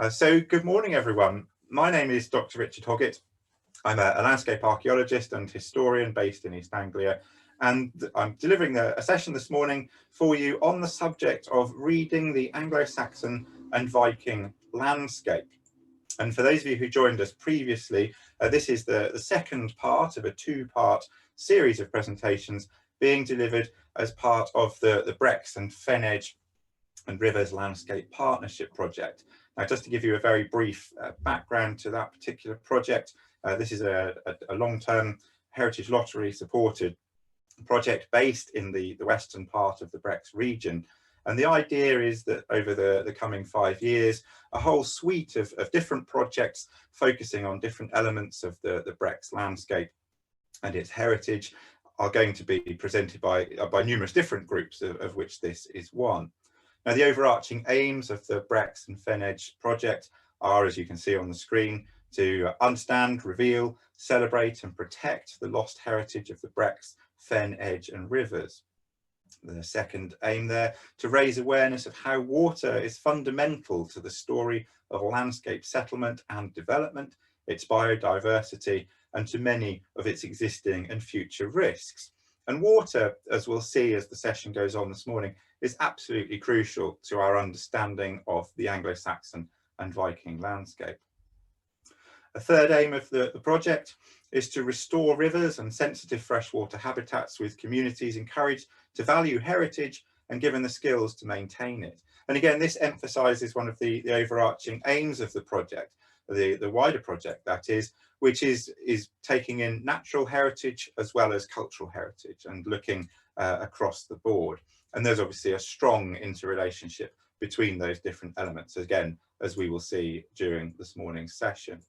So good morning, everyone. My name is Dr Richard Hoggett. I'm a landscape archaeologist and historian based in East Anglia, and I'm delivering a session this morning for you on the subject of reading the Anglo-Saxon and Viking landscape. And for those of you who joined us previously, this is the second part of a two-part series of presentations being delivered as part of the Brecks Fen and Rivers Landscape Partnership project. Now, just to give you a very brief background to that particular project, this is a long-term Heritage Lottery supported project based in the western part of the Brecks region. And the idea is that over the coming 5 years, a whole suite of different projects focusing on different elements of the Brecks landscape and its heritage are going to be presented by numerous different groups, of which this is one. Now, the overarching aims of the Brecks Fen project are, as you can see on the screen, to understand, reveal, celebrate and protect the lost heritage of the Brecks, Fen, Edge and rivers. The second aim there, to raise awareness of how water is fundamental to the story of landscape settlement and development, its biodiversity and to many of its existing and future risks. And water, as we'll see as the session goes on this morning, is absolutely crucial to our understanding of the Anglo-Saxon and Viking landscape. A third aim of the project is to restore rivers and sensitive freshwater habitats with communities encouraged to value heritage and given the skills to maintain it. And again, this emphasises one of the overarching aims of the project, the wider project that is, which is taking in natural heritage as well as cultural heritage and looking across the board. And there's obviously a strong interrelationship between those different elements, again, as we will see during this morning's session.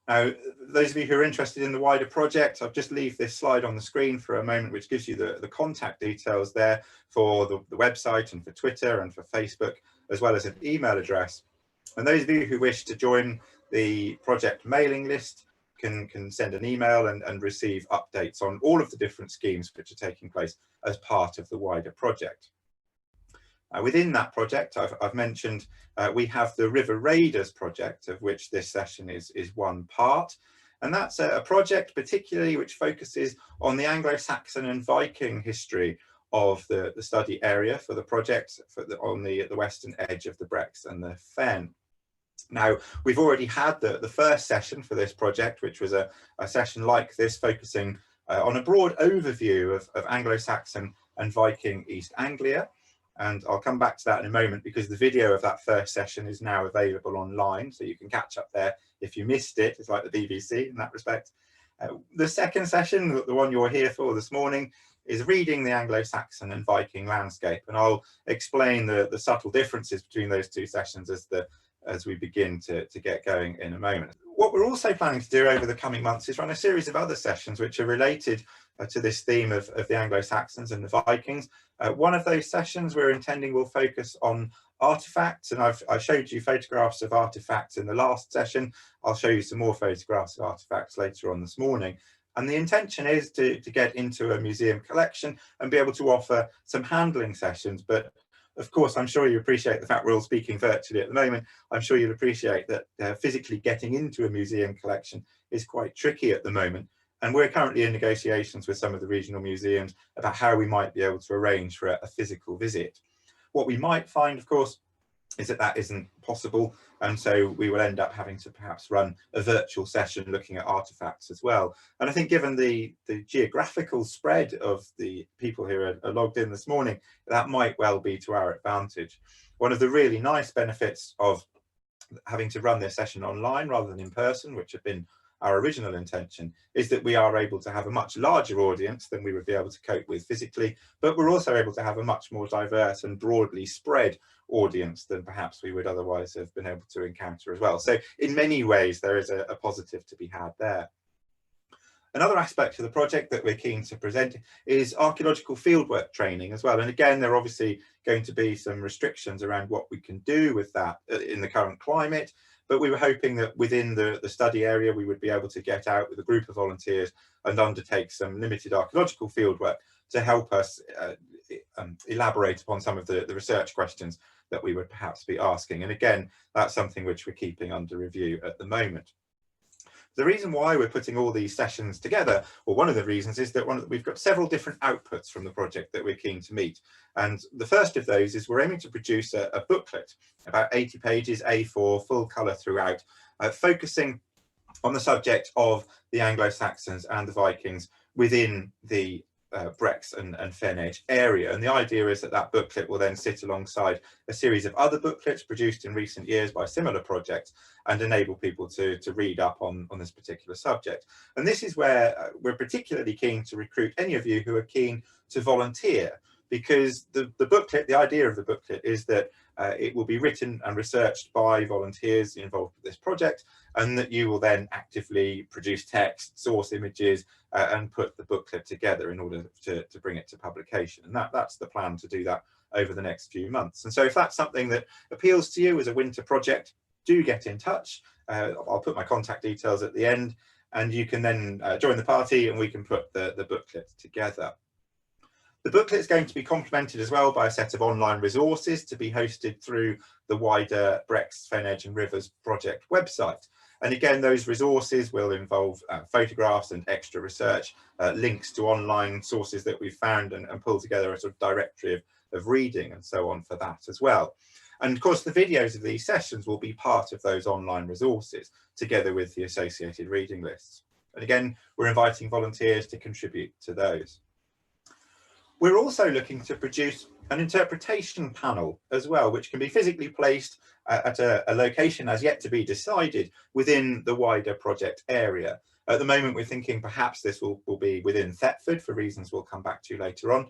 Now, those of you who are interested in the wider project, I'll just leave this slide on the screen for a moment, which gives you the contact details there for the website and for Twitter and for Facebook, as well as an email address. And those of you who wish to join the project mailing list can send an email and receive updates on all of the different schemes which are taking place as part of the wider project. Within that project, I've mentioned we have the River Raiders project, of which this session is one part. And that's a project particularly which focuses on the Anglo-Saxon and Viking history of the study area for the project on the western edge of the Brecks and the Fen. Now, we've already had the first session for this project, which was a session like this, focusing on a broad overview of Anglo-Saxon and Viking East Anglia. And I'll come back to that in a moment because the video of that first session is now available online, so you can catch up there if you missed it. It's like the BBC in that respect. The second session, the one you're here for this morning, is reading the Anglo-Saxon and Viking landscape. And I'll explain the subtle differences between those two sessions as we begin to get going in a moment. What we're also planning to do over the coming months is run a series of other sessions which are related to this theme of the Anglo-Saxons and the Vikings. One of those sessions we're intending will focus on artefacts, and I showed you photographs of artefacts in the last session. I'll show you some more photographs of artefacts later on this morning. And the intention is to get into a museum collection and be able to offer some handling sessions. But of course, I'm sure you appreciate the fact we're all speaking virtually at the moment. I'm sure you'll appreciate that physically getting into a museum collection is quite tricky at the moment. And we're currently in negotiations with some of the regional museums about how we might be able to arrange for a physical visit. What we might find, of course, is that isn't possible. And so we will end up having to perhaps run a virtual session looking at artefacts as well. And I think given the geographical spread of the people who are logged in this morning, that might well be to our advantage. One of the really nice benefits of having to run this session online rather than in person, which had been our original intention, is that we are able to have a much larger audience than we would be able to cope with physically, but we're also able to have a much more diverse and broadly spread audience than perhaps we would otherwise have been able to encounter as well. So in many ways, there is a positive to be had there. Another aspect of the project that we're keen to present is archaeological fieldwork training as well. And again, there are obviously going to be some restrictions around what we can do with that in the current climate. But we were hoping that within the study area, we would be able to get out with a group of volunteers and undertake some limited archaeological fieldwork to help us elaborate upon some of the research questions that we would perhaps be asking. And again, that's something which we're keeping under review at the moment. The reason why we're putting all these sessions together, or one of the reasons, is that we've got several different outputs from the project that we're keen to meet. And the first of those is we're aiming to produce a booklet, about 80 pages, A4, full colour throughout, focusing on the subject of the Anglo-Saxons and the Vikings within the Brecks and Fen area. And the idea is that that booklet will then sit alongside a series of other booklets produced in recent years by similar projects and enable people to read up on this particular subject. And this is where we're particularly keen to recruit any of you who are keen to volunteer, because the booklet, the idea of the booklet is that it will be written and researched by volunteers involved with this project, and that you will then actively produce text, source images, and put the booklet together in order to bring it to publication. And that's the plan, to do that over the next few months. And so if that's something that appeals to you as a winter project, do get in touch. I'll put my contact details at the end, and you can then join the party and we can put the booklet together. The booklet is going to be complemented as well by a set of online resources to be hosted through the wider Brecks Fen and Rivers project website. And again, those resources will involve photographs and extra research, links to online sources that we've found, and pull together a sort of directory of reading and so on for that as well. And of course, the videos of these sessions will be part of those online resources, together with the associated reading lists. And again, we're inviting volunteers to contribute to those. We're also looking to produce an interpretation panel as well, which can be physically placed at a location as yet to be decided within the wider project area. At the moment, we're thinking perhaps this will be within Thetford, for reasons we'll come back to later on,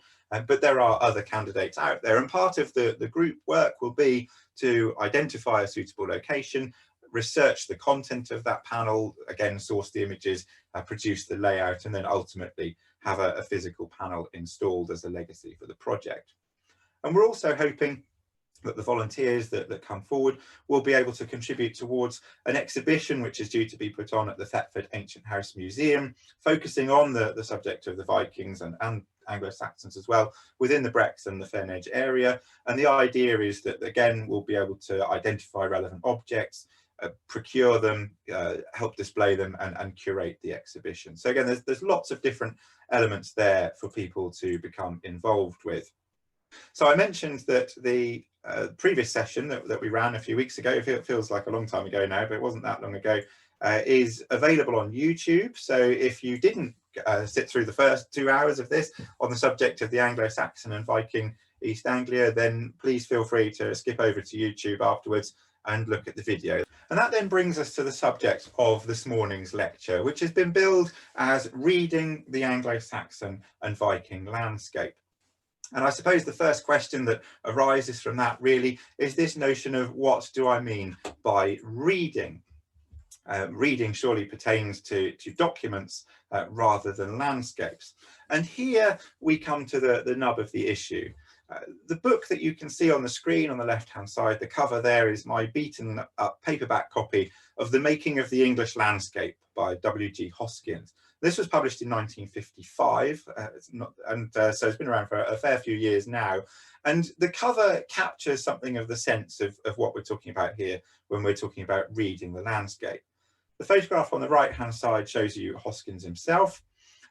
but there are other candidates out there. And part of the group work will be to identify a suitable location, research the content of that panel, again, source the images, produce the layout, and then ultimately have a physical panel installed as a legacy for the project. And we're also hoping that the volunteers that come forward will be able to contribute towards an exhibition which is due to be put on at the Thetford Ancient House Museum, focusing on the subject of the Vikings and Anglo-Saxons as well, within the Brecks and the Fen area. And the idea is that, again, we'll be able to identify relevant objects, procure them, help display them, and curate the exhibition. So again, there's lots of different elements there for people to become involved with. So I mentioned that the previous session that we ran a few weeks ago, it feels like a long time ago now, but it wasn't that long ago, is available on YouTube. So if you didn't sit through the first 2 hours of this on the subject of the Anglo-Saxon and Viking East Anglia, then please feel free to skip over to YouTube afterwards and look at the video. And that then brings us to the subject of this morning's lecture, which has been billed as Reading the Anglo-Saxon and Viking Landscape. And I suppose the first question that arises from that really is this notion of, what do I mean by reading? Reading surely pertains to documents rather than landscapes. And here we come to the nub of the issue. The book that you can see on the screen on the left-hand side, the cover there, is my beaten up paperback copy of The Making of the English Landscape by W.G. Hoskins. This was published in 1955, so it's been around for a fair few years now. And the cover captures something of the sense of what we're talking about here when we're talking about reading the landscape. The photograph on the right-hand side shows you Hoskins himself.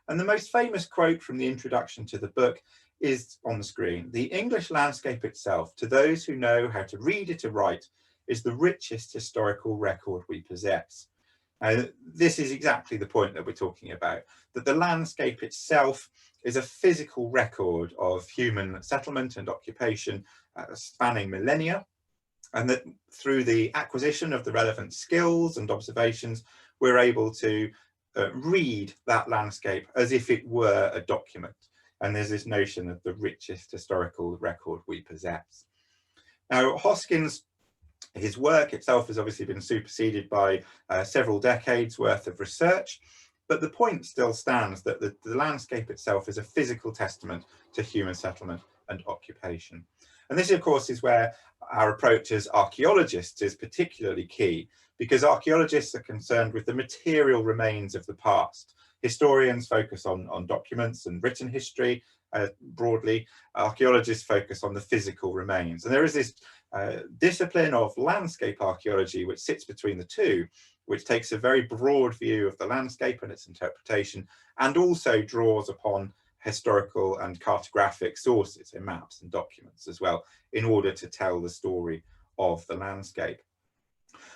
And the most famous quote from the introduction to the book is on the screen. "The English landscape itself, to those who know how to read it aright, is the richest historical record we possess." This is exactly the point that we're talking about, that the landscape itself is a physical record of human settlement and occupation spanning millennia, and that through the acquisition of the relevant skills and observations, we're able to read that landscape as if it were a document. And there's this notion of the richest historical record we possess. Now, Hoskins, his work itself has obviously been superseded by several decades worth of research, but the point still stands that the landscape itself is a physical testament to human settlement and occupation. And this, of course, is where our approach as archaeologists is particularly key, because archaeologists are concerned with the material remains of the past. Historians focus on documents and written history broadly. Archaeologists focus on the physical remains. And there is this discipline of landscape archaeology which sits between the two, which takes a very broad view of the landscape and its interpretation, and also draws upon historical and cartographic sources, so maps and documents as well, in order to tell the story of the landscape.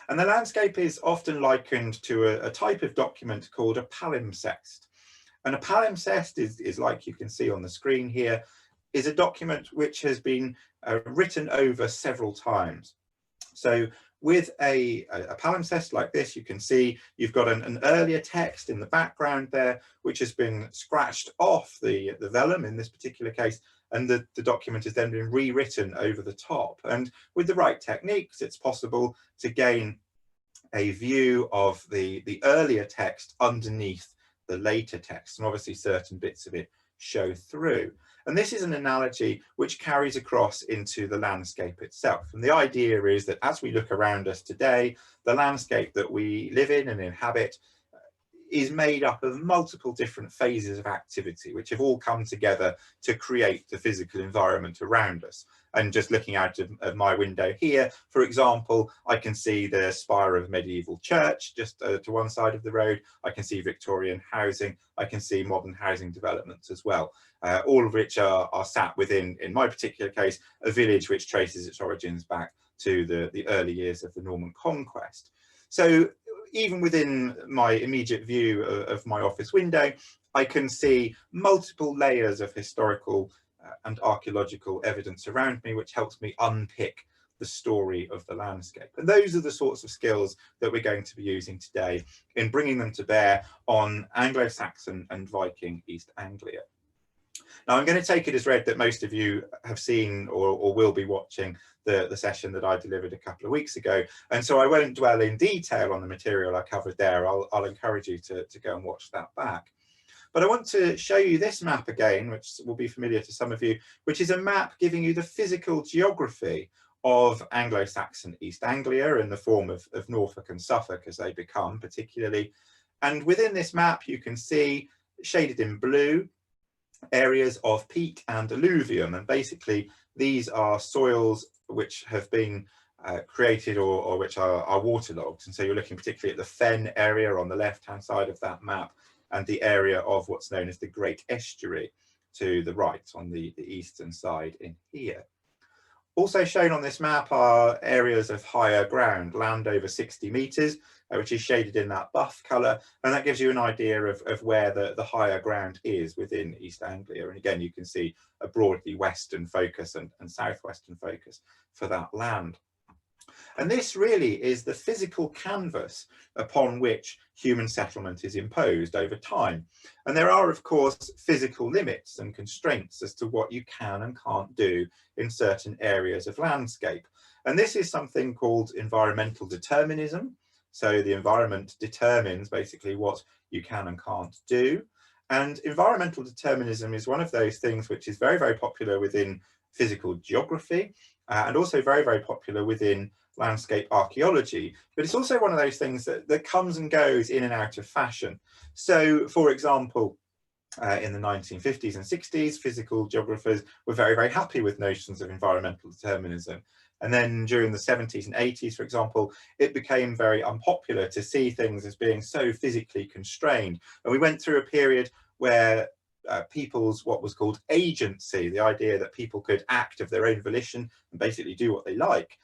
And the landscape is often likened to a type of document called a palimpsest. And a palimpsest is like you can see on the screen here, is a document which has been written over several times. So with a palimpsest like this, you can see you've got an earlier text in the background there, which has been scratched off the vellum in this particular case, and the document has then been rewritten over the top. And with the right techniques, it's possible to gain a view of the earlier text underneath the later text, and obviously certain bits of it show through. And this is an analogy which carries across into the landscape itself. And the idea is that as we look around us today, the landscape that we live in and inhabit is made up of multiple different phases of activity, which have all come together to create the physical environment around us. And just looking out of my window here, for example, I can see the spire of a medieval church just to one side of the road. I can see Victorian housing. I can see modern housing developments as well, all of which are sat within, in my particular case, a village which traces its origins back to the early years of the Norman conquest. So even within my immediate view of my office window, I can see multiple layers of historical and archaeological evidence around me, which helps me unpick the story of the landscape. And those are the sorts of skills that we're going to be using today in bringing them to bear on Anglo-Saxon and Viking East Anglia. Now, I'm going to take it as read that most of you have seen or will be watching the session that I delivered a couple of weeks ago. And so I won't dwell in detail on the material I covered there. I'll encourage you to go and watch that back. But I want to show you this map again, which will be familiar to some of you, which is a map giving you the physical geography of Anglo-Saxon East Anglia in the form of Norfolk and Suffolk as they become particularly. And within this map, you can see shaded in blue areas of peat and alluvium, and basically these are soils which have been created or which are waterlogged. And so you're looking particularly at the fen area on the left hand side of that map, and the area of what's known as the Great Estuary to the right on the eastern side in here. Also shown on this map are areas of higher ground, land over 60 metres, which is shaded in that buff colour, and that gives you an idea of where the higher ground is within East Anglia. And again, you can see a broadly western focus and southwestern focus for that land. And this really is the physical canvas upon which human settlement is imposed over time. And there are, of course, physical limits and constraints as to what you can and can't do in certain areas of landscape. And this is something called environmental determinism. So the environment determines basically what you can and can't do. And environmental determinism is one of those things which is very, very popular within physical geography and also very, very popular within landscape archaeology, but it's also one of those things that comes and goes in and out of fashion. So, for example, in the 1950s and 60s, physical geographers were very, very happy with notions of environmental determinism. And then during the 70s and 80s, for example, it became very unpopular to see things as being so physically constrained. And we went through a period where people's what was called agency, the idea that people could act of their own volition and basically do what they like,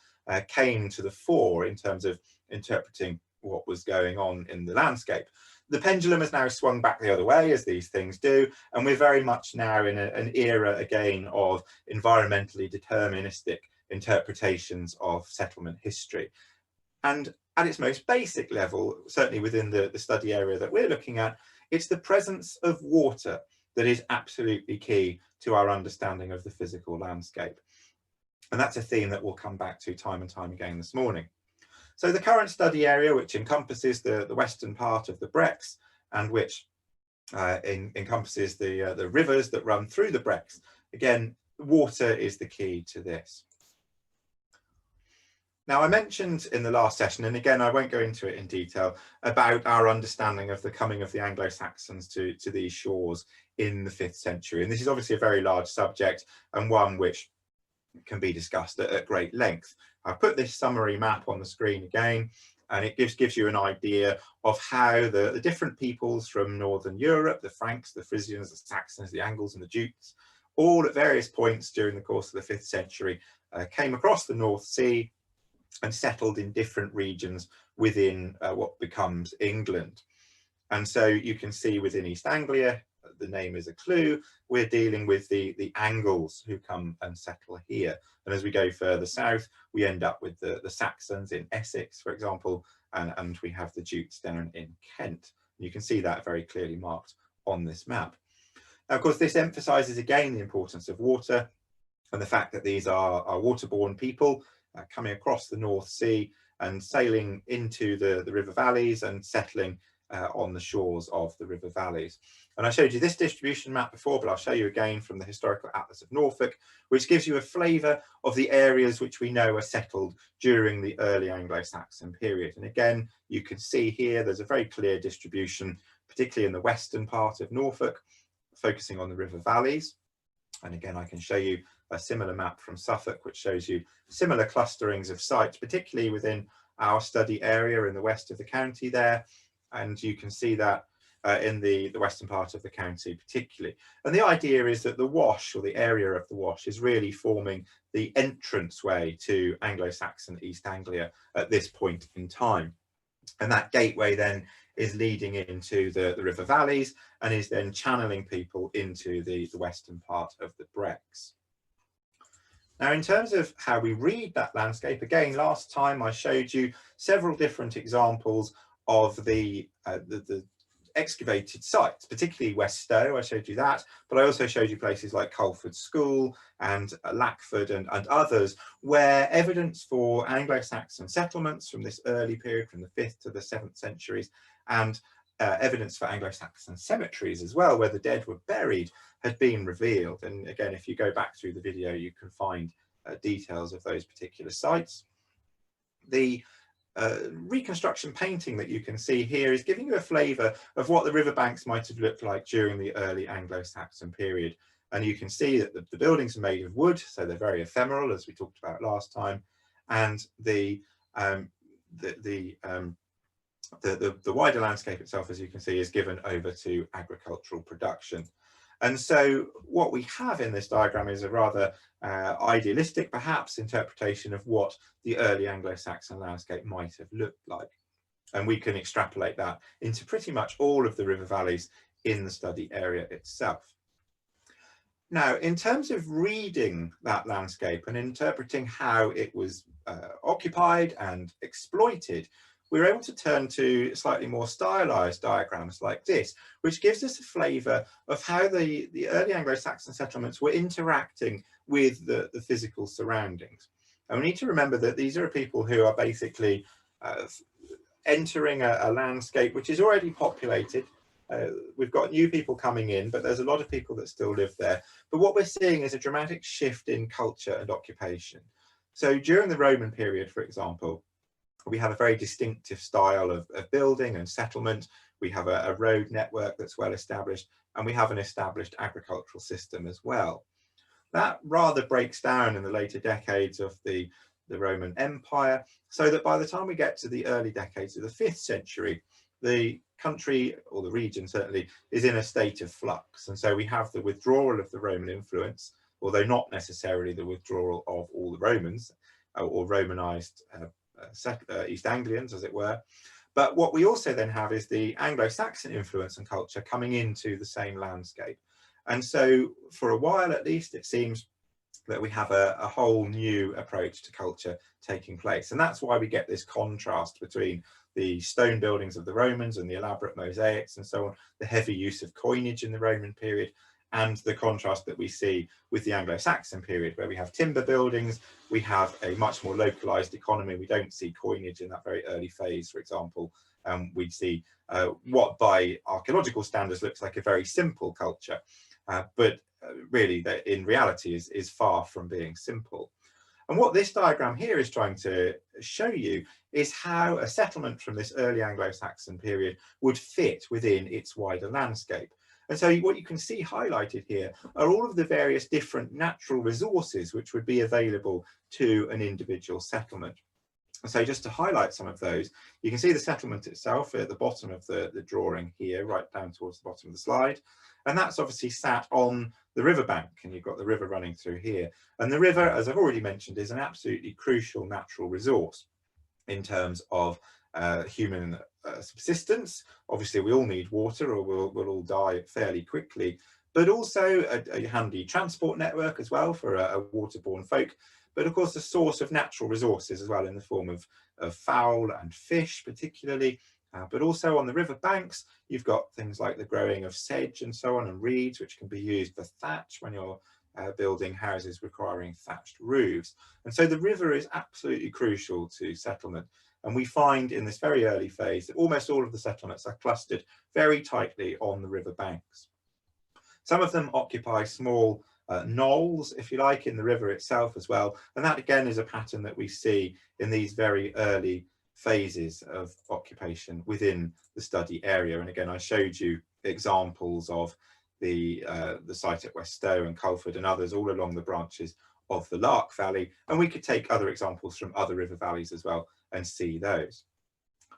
came to the fore in terms of interpreting what was going on in the landscape. The pendulum has now swung back the other way, as these things do, and we're very much now in an era again of environmentally deterministic interpretations of settlement history. And at its most basic level, certainly within the study area that we're looking at, it's the presence of water that is absolutely key to our understanding of the physical landscape. And that's a theme that we'll come back to time and time again this morning. So the current study area, which encompasses the western part of the Brecks and which encompasses the rivers that run through the Brecks, again, water is the key to this. Now, I mentioned in the last session, and again, I won't go into it in detail, about our understanding of the coming of the Anglo-Saxons to these shores in the 5th century. And this is obviously a very large subject and one which can be discussed at great length. I've put this summary map on the screen again, and it gives you an idea of how the different peoples from Northern Europe, the Franks, the Frisians, the Saxons, the Angles and the Jutes, all at various points during the course of the 5th century came across the North Sea and settled in different regions within what becomes England. And so you can see within East Anglia, the name is a clue, we're dealing with the Angles who come and settle here. And as we go further south, we end up with the Saxons in Essex, for example, and we have the Jutes down in Kent. You can see that very clearly marked on this map. Now, of course, this emphasizes again the importance of water and the fact that these are waterborne people coming across the North Sea and sailing into the river valleys and settling on the shores of the river valleys. And I showed you this distribution map before, but I'll show you again from the Historical Atlas of Norfolk, which gives you a flavour of the areas which we know are settled during the early Anglo-Saxon period. And again, you can see here there's a very clear distribution, particularly in the western part of Norfolk, focusing on the river valleys. And again, I can show you a similar map from Suffolk, which shows you similar clusterings of sites, particularly within our study area in the west of the county there. And you can see that in the western part of the county particularly. And the idea is that the Wash, or the area of the Wash, is really forming the entranceway to Anglo-Saxon East Anglia at this point in time. And that gateway then is leading into the river valleys and is then channeling people into the western part of the Brecks. Now, in terms of how we read that landscape, again, last time I showed you several different examples of the excavated sites, particularly West Stow, I showed you that, but I also showed you places like Culford School and Lackford and others, where evidence for Anglo-Saxon settlements from this early period, from the 5th to the 7th centuries, and evidence for Anglo-Saxon cemeteries as well, where the dead were buried, had been revealed. And again, if you go back through the video, you can find details of those particular sites. The reconstruction painting that you can see here is giving you a flavour of what the riverbanks might have looked like during the early Anglo-Saxon period. And you can see that the buildings are made of wood, so they're very ephemeral, as we talked about last time. And the wider landscape itself, as you can see, is given over to agricultural production. And so what we have in this diagram is a rather idealistic, perhaps, interpretation of what the early Anglo-Saxon landscape might have looked like. And we can extrapolate that into pretty much all of the river valleys in the study area itself. Now, in terms of reading that landscape and interpreting how it was occupied and exploited, we're able to turn to slightly more stylized diagrams like this, which gives us a flavour of how the early Anglo-Saxon settlements were interacting with the physical surroundings. And we need to remember that these are people who are basically entering a landscape which is already populated. We've got new people coming in, but there's a lot of people that still live there. But what we're seeing is a dramatic shift in culture and occupation. So during the Roman period, for example, we have a very distinctive style of building and settlement. We have a road network that's well established, and we have an established agricultural system as well. That rather breaks down in the later decades of the Roman Empire, so that by the time we get to the early decades of the 5th century, the country, or the region certainly, is in a state of flux. And so we have the withdrawal of the Roman influence, although not necessarily the withdrawal of all the Romans or Romanized East Anglians, as it were. But what we also then have is the Anglo-Saxon influence and culture coming into the same landscape. And so for a while, at least, it seems that we have a whole new approach to culture taking place. And that's why we get this contrast between the stone buildings of the Romans and the elaborate mosaics and so on, the heavy use of coinage in the Roman period, and the contrast that we see with the Anglo-Saxon period, where we have timber buildings, we have a much more localized economy. We don't see coinage in that very early phase, for example. We see what by archaeological standards looks like a very simple culture, but really that in reality is far from being simple. And what this diagram here is trying to show you is how a settlement from this early Anglo-Saxon period would fit within its wider landscape. And so what you can see highlighted here are all of the various different natural resources which would be available to an individual settlement. And so just to highlight some of those, you can see the settlement itself at the bottom of the drawing here, right down towards the bottom of the slide. And that's obviously sat on the riverbank, and you've got the river running through here. And the river, as I've already mentioned, is an absolutely crucial natural resource in terms of human subsistence. Obviously, we all need water or we'll all die fairly quickly, but also a handy transport network as well for a waterborne folk. But of course, a source of natural resources as well in the form of fowl and fish, particularly. But also on the river banks, you've got things like the growing of sedge and so on, and reeds, which can be used for thatch when you're building houses requiring thatched roofs. And so the river is absolutely crucial to settlement. And we find in this very early phase that almost all of the settlements are clustered very tightly on the river banks. Some of them occupy small knolls, if you like, in the river itself as well. And that again is a pattern that we see in these very early phases of occupation within the study area. And again, I showed you examples of the site at West Stow and Culford and others all along the branches of the Lark Valley. And we could take other examples from other river valleys as well and see those.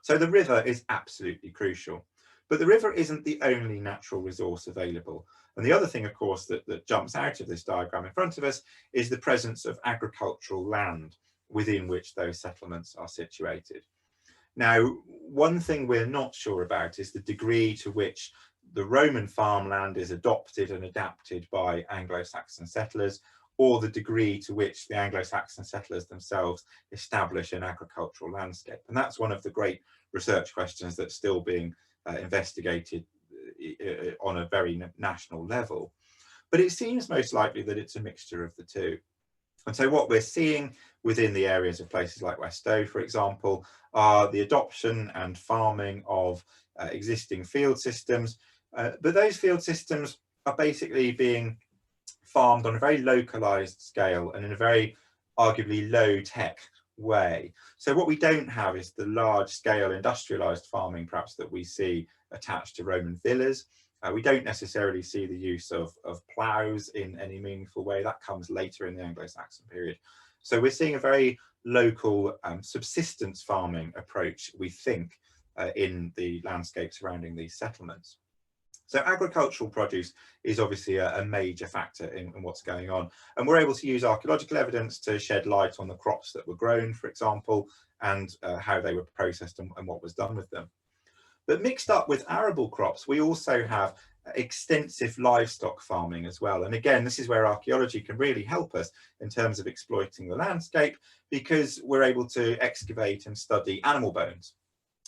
So the river is absolutely crucial. But the river isn't the only natural resource available. And the other thing, of course, that jumps out of this diagram in front of us is the presence of agricultural land within which those settlements are situated. Now, one thing we're not sure about is the degree to which the Roman farmland is adopted and adapted by Anglo-Saxon settlers, or the degree to which the Anglo-Saxon settlers themselves establish an agricultural landscape. And that's one of the great research questions that's still being investigated on a very national level. But it seems most likely that it's a mixture of the two. And so what we're seeing within the areas of places like West Stow, for example, are the adoption and farming of existing field systems. But those field systems are basically being farmed on a very localized scale and in a very arguably low tech way. So what we don't have is the large scale industrialized farming perhaps that we see attached to Roman villas. We don't necessarily see the use of ploughs in any meaningful way. That comes later in the Anglo-Saxon period. So we're seeing a very local subsistence farming approach, we think, in the landscape surrounding these settlements. So agricultural produce is obviously a major factor in what's going on. And we're able to use archaeological evidence to shed light on the crops that were grown, for example, and how they were processed and what was done with them. But mixed up with arable crops, we also have extensive livestock farming as well. And again, this is where archaeology can really help us in terms of exploiting the landscape, because we're able to excavate and study animal bones.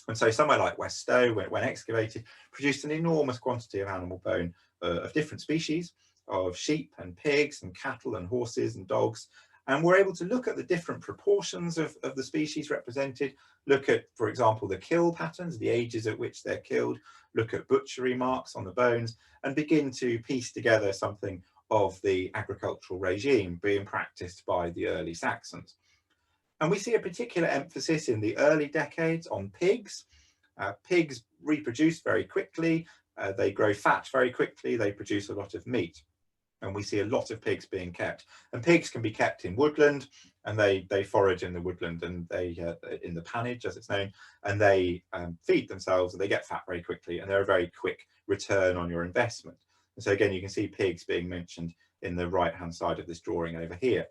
And so somewhere like West Stow, when excavated, produced an enormous quantity of animal bone of different species, of sheep and pigs and cattle and horses and dogs. And we're able to look at the different proportions of the species represented, look at, for example, the kill patterns, the ages at which they're killed, look at butchery marks on the bones, and begin to piece together something of the agricultural regime being practiced by the early Saxons. And we see a particular emphasis in the early decades on pigs. Pigs reproduce very quickly, they grow fat very quickly, they produce a lot of meat. And we see a lot of pigs being kept. And pigs can be kept in woodland, and they forage in the woodland, and they in the pannage, as it's known, and they feed themselves, and they get fat very quickly, and they're a very quick return on your investment. And so again, you can see pigs being mentioned in the right-hand side of this drawing over here.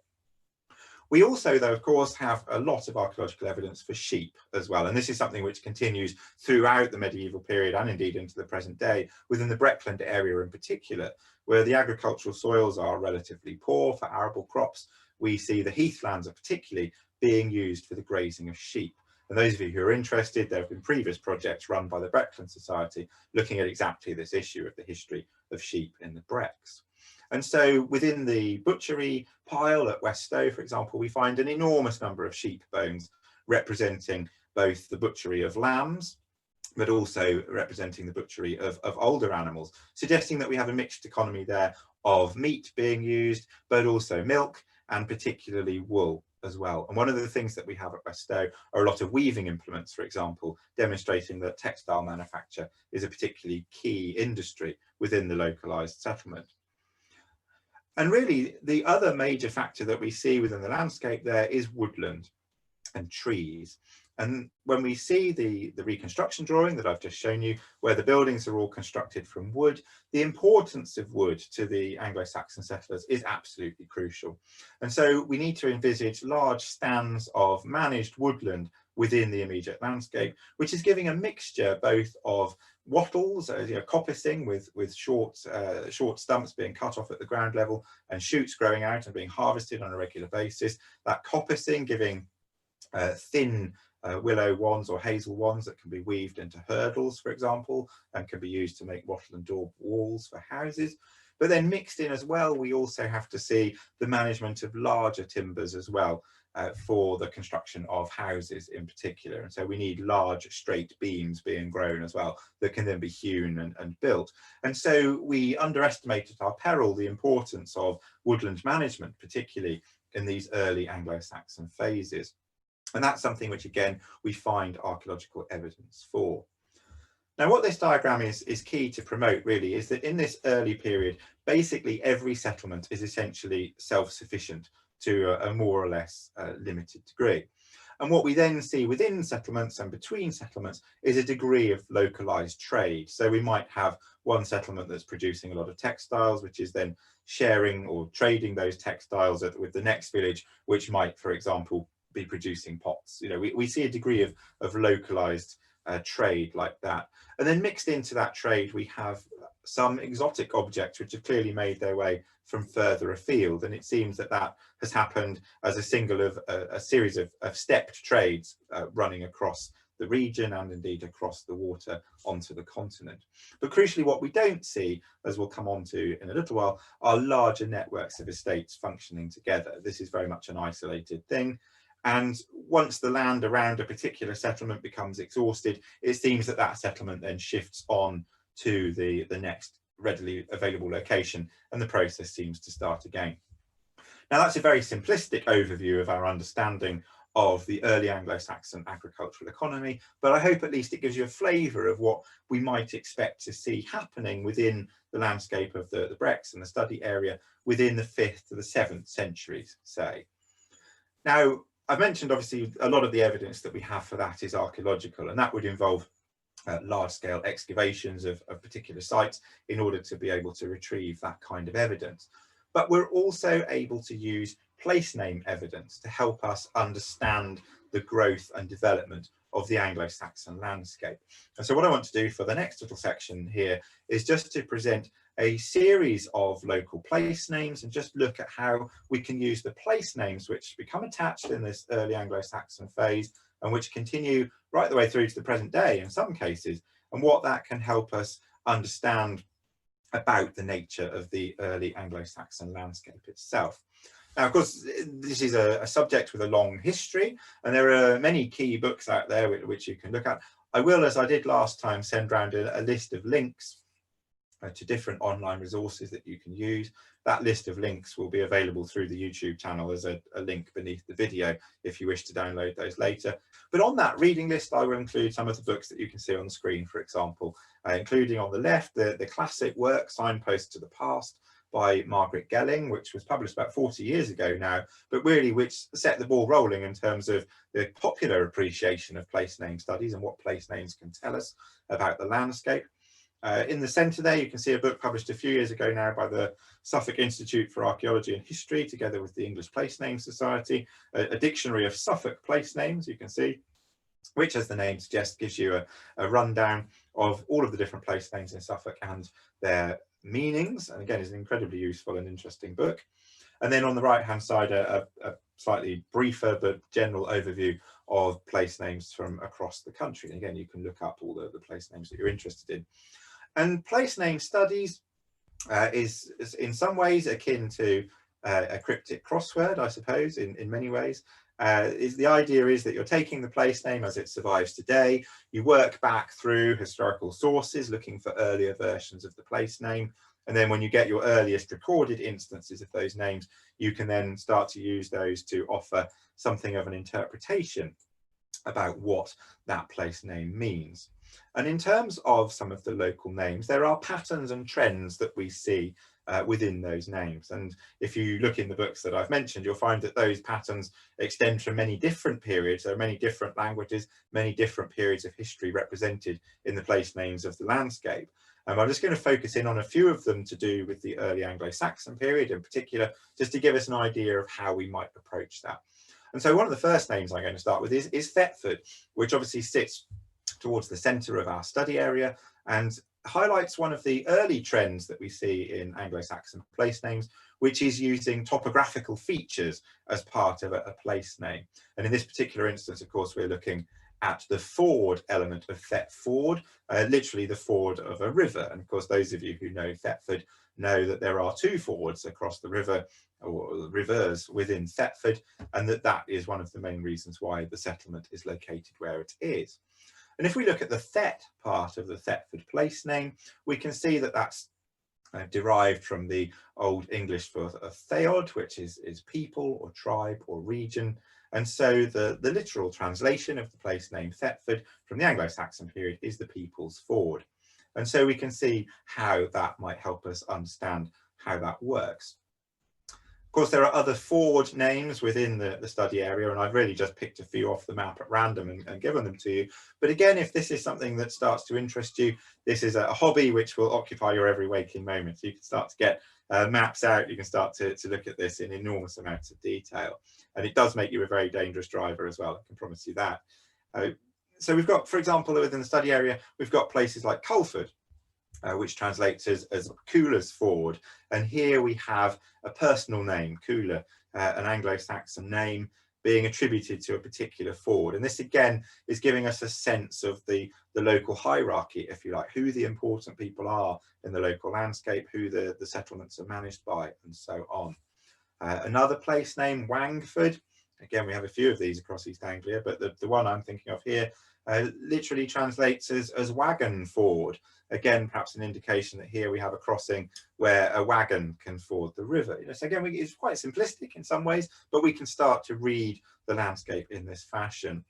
We also, though, of course, have a lot of archaeological evidence for sheep as well. And this is something which continues throughout the medieval period and indeed into the present day, within the Breckland area in particular, where the agricultural soils are relatively poor for arable crops. We see the heathlands are particularly being used for the grazing of sheep. And those of you who are interested, there have been previous projects run by the Breckland Society looking at exactly this issue of the history of sheep in the Brecks. And so within the butchery pile at West Stow, for example, we find an enormous number of sheep bones representing both the butchery of lambs, but also representing the butchery of older animals, suggesting that we have a mixed economy there of meat being used, but also milk and particularly wool as well. And one of the things that we have at West Stow are a lot of weaving implements, for example, demonstrating that textile manufacture is a particularly key industry within the localised settlement. And really, the other major factor that we see within the landscape there is woodland and trees. And when we see the reconstruction drawing that I've just shown you, where the buildings are all constructed from wood, the importance of wood to the Anglo-Saxon settlers is absolutely crucial. And so we need to envisage large stands of managed woodland within the immediate landscape, which is giving a mixture both of wattles, coppicing with short stumps being cut off at the ground level and shoots growing out and being harvested on a regular basis. That coppicing giving thin willow wands or hazel wands that can be weaved into hurdles, for example, and can be used to make wattle and daub walls for houses. But then mixed in as well, we also have to see the management of larger timbers as well for the construction of houses in particular. And so we need large straight beams being grown as well that can then be hewn and built. And so we underestimated at our peril the importance of woodland management, particularly in these early Anglo-Saxon phases. And that's something which, again, we find archaeological evidence for. Now, what this diagram is key to promote, really, is that in this early period, basically every settlement is essentially self-sufficient to a more or less limited degree. And what we then see within settlements and between settlements is a degree of localized trade. So we might have one settlement that's producing a lot of textiles, which is then sharing or trading those textiles with the next village, which might, for example, be producing pots. We see a degree of localized trade like that. And then mixed into that trade, we have some exotic objects which have clearly made their way from further afield. And it seems that that has happened as a series of stepped trades running across the region and indeed across the water onto the continent. But crucially, what we don't see, as we'll come on to in a little while, are larger networks of estates functioning together. This is very much an isolated thing. And once the land around a particular settlement becomes exhausted, it seems that that settlement then shifts on to the next readily available location, and the process seems to start again. Now, that's a very simplistic overview of our understanding of the early Anglo-Saxon agricultural economy, but I hope at least it gives you a flavour of what we might expect to see happening within the landscape of the Brecks and the study area within the 5th to the 7th centuries, say. Now, I've mentioned obviously a lot of the evidence that we have for that is archaeological, and that would involve large-scale excavations of particular sites in order to be able to retrieve that kind of evidence. But we're also able to use place name evidence to help us understand the growth and development of the Anglo-Saxon landscape. And so what I want to do for the next little section here is just to present a series of local place names and just look at how we can use the place names which become attached in this early Anglo-Saxon phase and which continue right the way through to the present day in some cases, and what that can help us understand about the nature of the early Anglo-Saxon landscape itself. Now, of course, this is a subject with a long history, and there are many key books out there which you can look at. I will, as I did last time, send round a list of links to different online resources that you can use. That list of links will be available through the YouTube channel as a link beneath the video if you wish to download those later. But on that reading list, I will include some of the books that you can see on the screen, for example, including on the left, the classic work Signposts to the Past by Margaret Gelling, which was published about 40 years ago now, but really which set the ball rolling in terms of the popular appreciation of place name studies and what place names can tell us about the landscape. In the centre there, you can see a book published a few years ago now by the Suffolk Institute for Archaeology and History, together with the English Place Name Society, a dictionary of Suffolk place names, you can see, which, as the name suggests, gives you a rundown of all of the different place names in Suffolk and their meanings, and again is an incredibly useful and interesting book. And then on the right hand side, a slightly briefer but general overview of place names from across the country. And again, you can look up all the place names that you're interested in. And place name studies is in some ways akin to a cryptic crossword, I suppose, in many ways. The idea is that you're taking the place name as it survives today, you work back through historical sources looking for earlier versions of the place name, And then when you get your earliest recorded instances of those names, you can then start to use those to offer something of an interpretation about what that place name means. And in terms of some of the local names, there are patterns and trends that we see within those names. And if you look in the books that I've mentioned, you'll find that those patterns extend from many different periods. There are many different languages, many different periods of history represented in the place names of the landscape. I'm just going to focus in on a few of them to do with the early Anglo-Saxon period in particular, just to give us an idea of how we might approach that. And so one of the first names I'm going to start with is Thetford, which obviously sits towards the centre of our study area and highlights one of the early trends that we see in Anglo-Saxon place names, which is using topographical features as part of a place name. And in this particular instance, of course, we're looking at the ford element of Thetford, literally the ford of a river. And of course, those of you who know Thetford know that there are two fords across the river, or rivers within Thetford, and that is one of the main reasons why the settlement is located where it is. And if we look at the Thet part of the Thetford place name, we can see that that's derived from the Old English for theod, which is people or tribe or region. And so the literal translation of the place name Thetford from the Anglo-Saxon period is the people's ford. And so we can see how that might help us understand how that works. Of course, there are other ford names within the study area, and I've really just picked a few off the map at random and given them to you. But again, if this is something that starts to interest you, this is a hobby which will occupy your every waking moment. So you can start to get maps out, you can start to look at this in enormous amounts of detail. And it does make you a very dangerous driver as well, I can promise you that. So we've got, for example, within the study area, we've got places like Culford, which translates as Cooler's Ford. And here we have a personal name, Cooler, an Anglo-Saxon name being attributed to a particular ford. And this again is giving us a sense of the local hierarchy, if you like, who the important people are in the local landscape, who the settlements are managed by, and so on. Another place name, Wangford. Again, we have a few of these across East Anglia, but the one I'm thinking of here literally translates as wagon ford. Again, perhaps an indication that here we have a crossing where a wagon can ford the river. So again, it's quite simplistic in some ways, but we can start to read the landscape in this fashion.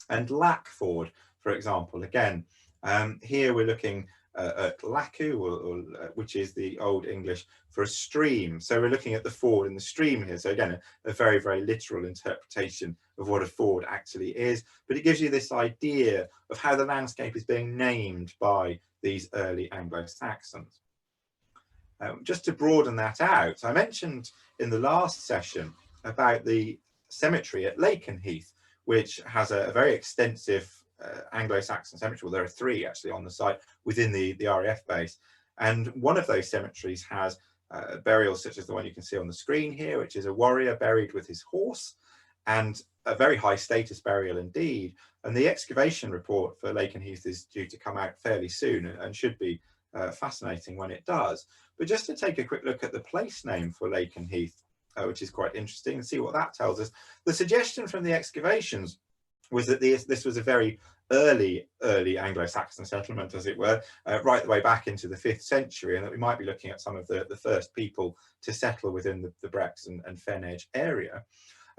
And Lackford, for example, again, here we're looking at Lacu, which is the Old English for a stream. So we're looking at the ford and the stream here. So again, a very, very literal interpretation of what a ford actually is. But it gives you this idea of how the landscape is being named by these early Anglo-Saxons. Just to broaden that out, I mentioned in the last session about the cemetery at Lakenheath, which has a very extensive Anglo-Saxon cemetery. Well, there are three actually on the site within the RAF base, and one of those cemeteries has burials such as the one you can see on the screen here, which is a warrior buried with his horse, and a very high status burial indeed. And the excavation report for Lakenheath is due to come out fairly soon and should be fascinating when it does. But just to take a quick look at the place name for Lakenheath, which is quite interesting, and see what that tells us. The suggestion from the excavations was that this was a very early Anglo-Saxon settlement, as it were, right the way back into the 5th century, and that we might be looking at some of the first people to settle within the Brecks and Fen Edge area.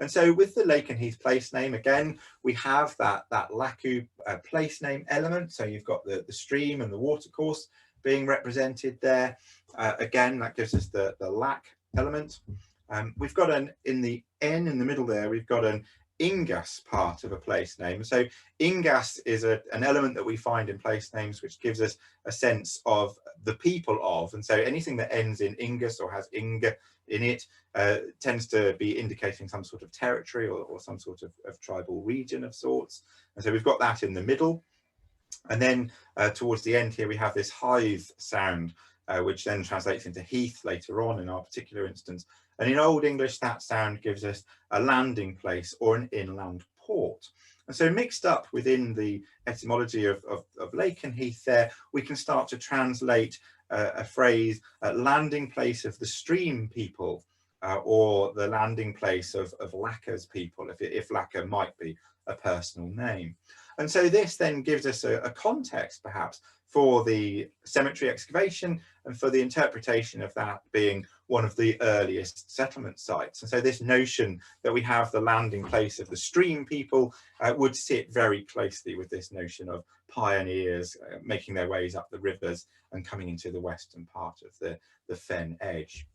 And so with the Lakenheath place name, again, we have that Lacu place name element. So you've got the stream and the watercourse being represented there. Again, that gives us the Lac element. We've got in the N in the middle there, we've got an Ingas part of a place name. So Ingas is an element that we find in place names which gives us a sense of the people of, and so anything that ends in Ingas or has Inga in it tends to be indicating some sort of territory or some sort of tribal region of sorts. And so we've got that in the middle. And then towards the end here we have this Hythe sound, which then translates into heath later on in our particular instance. And in Old English, that sound gives us a landing place or an inland port. And so mixed up within the etymology of Lakenheath there, we can start to translate a phrase, landing place of the stream people, or the landing place of Lacker's people, if Lacker might be a personal name. And so this then gives us a context perhaps for the cemetery excavation and for the interpretation of that being one of the earliest settlement sites. And so this notion that we have the landing place of the stream people would sit very closely with this notion of pioneers making their ways up the rivers and coming into the western part of the fen edge.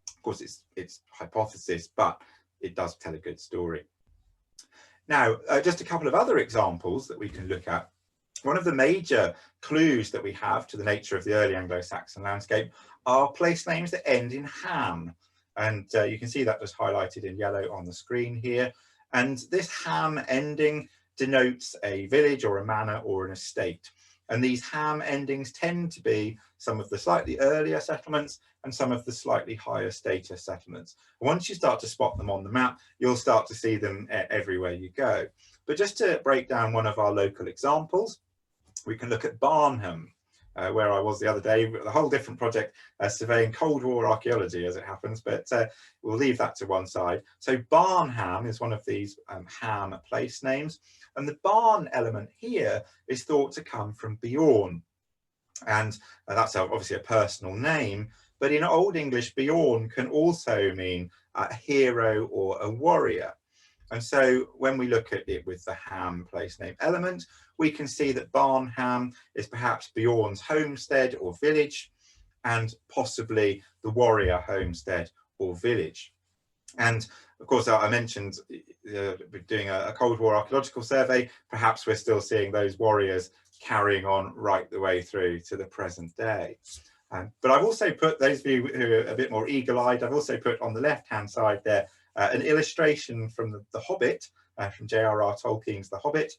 Of course, it's hypothesis, but it does tell a good story. Now, just a couple of other examples that we can look at. One of the major clues that we have to the nature of the early Anglo-Saxon landscape are place names that end in ham. And you can see that just highlighted in yellow on the screen here. And this ham ending denotes a village or a manor or an estate. And these ham endings tend to be some of the slightly earlier settlements and some of the slightly higher status settlements. Once you start to spot them on the map, you'll start to see them everywhere you go. But just to break down one of our local examples, we can look at Barnham, where I was the other day, with a whole different project, surveying Cold War archaeology as it happens, but we'll leave that to one side. So Barnham is one of these ham place names, and the barn element here is thought to come from Bjorn, and that's obviously a personal name, but in Old English, Bjorn can also mean a hero or a warrior. And so when we look at it with the ham place name element, we can see that Barnham is perhaps Bjorn's homestead or village, and possibly the warrior homestead or village. And of course, I mentioned we're doing a Cold War archaeological survey. Perhaps we're still seeing those warriors carrying on right the way through to the present day. But I've also put, those of you who are a bit more eagle-eyed, I've also put on the left-hand side there an illustration from the Hobbit, from J.R.R. Tolkien's The Hobbit,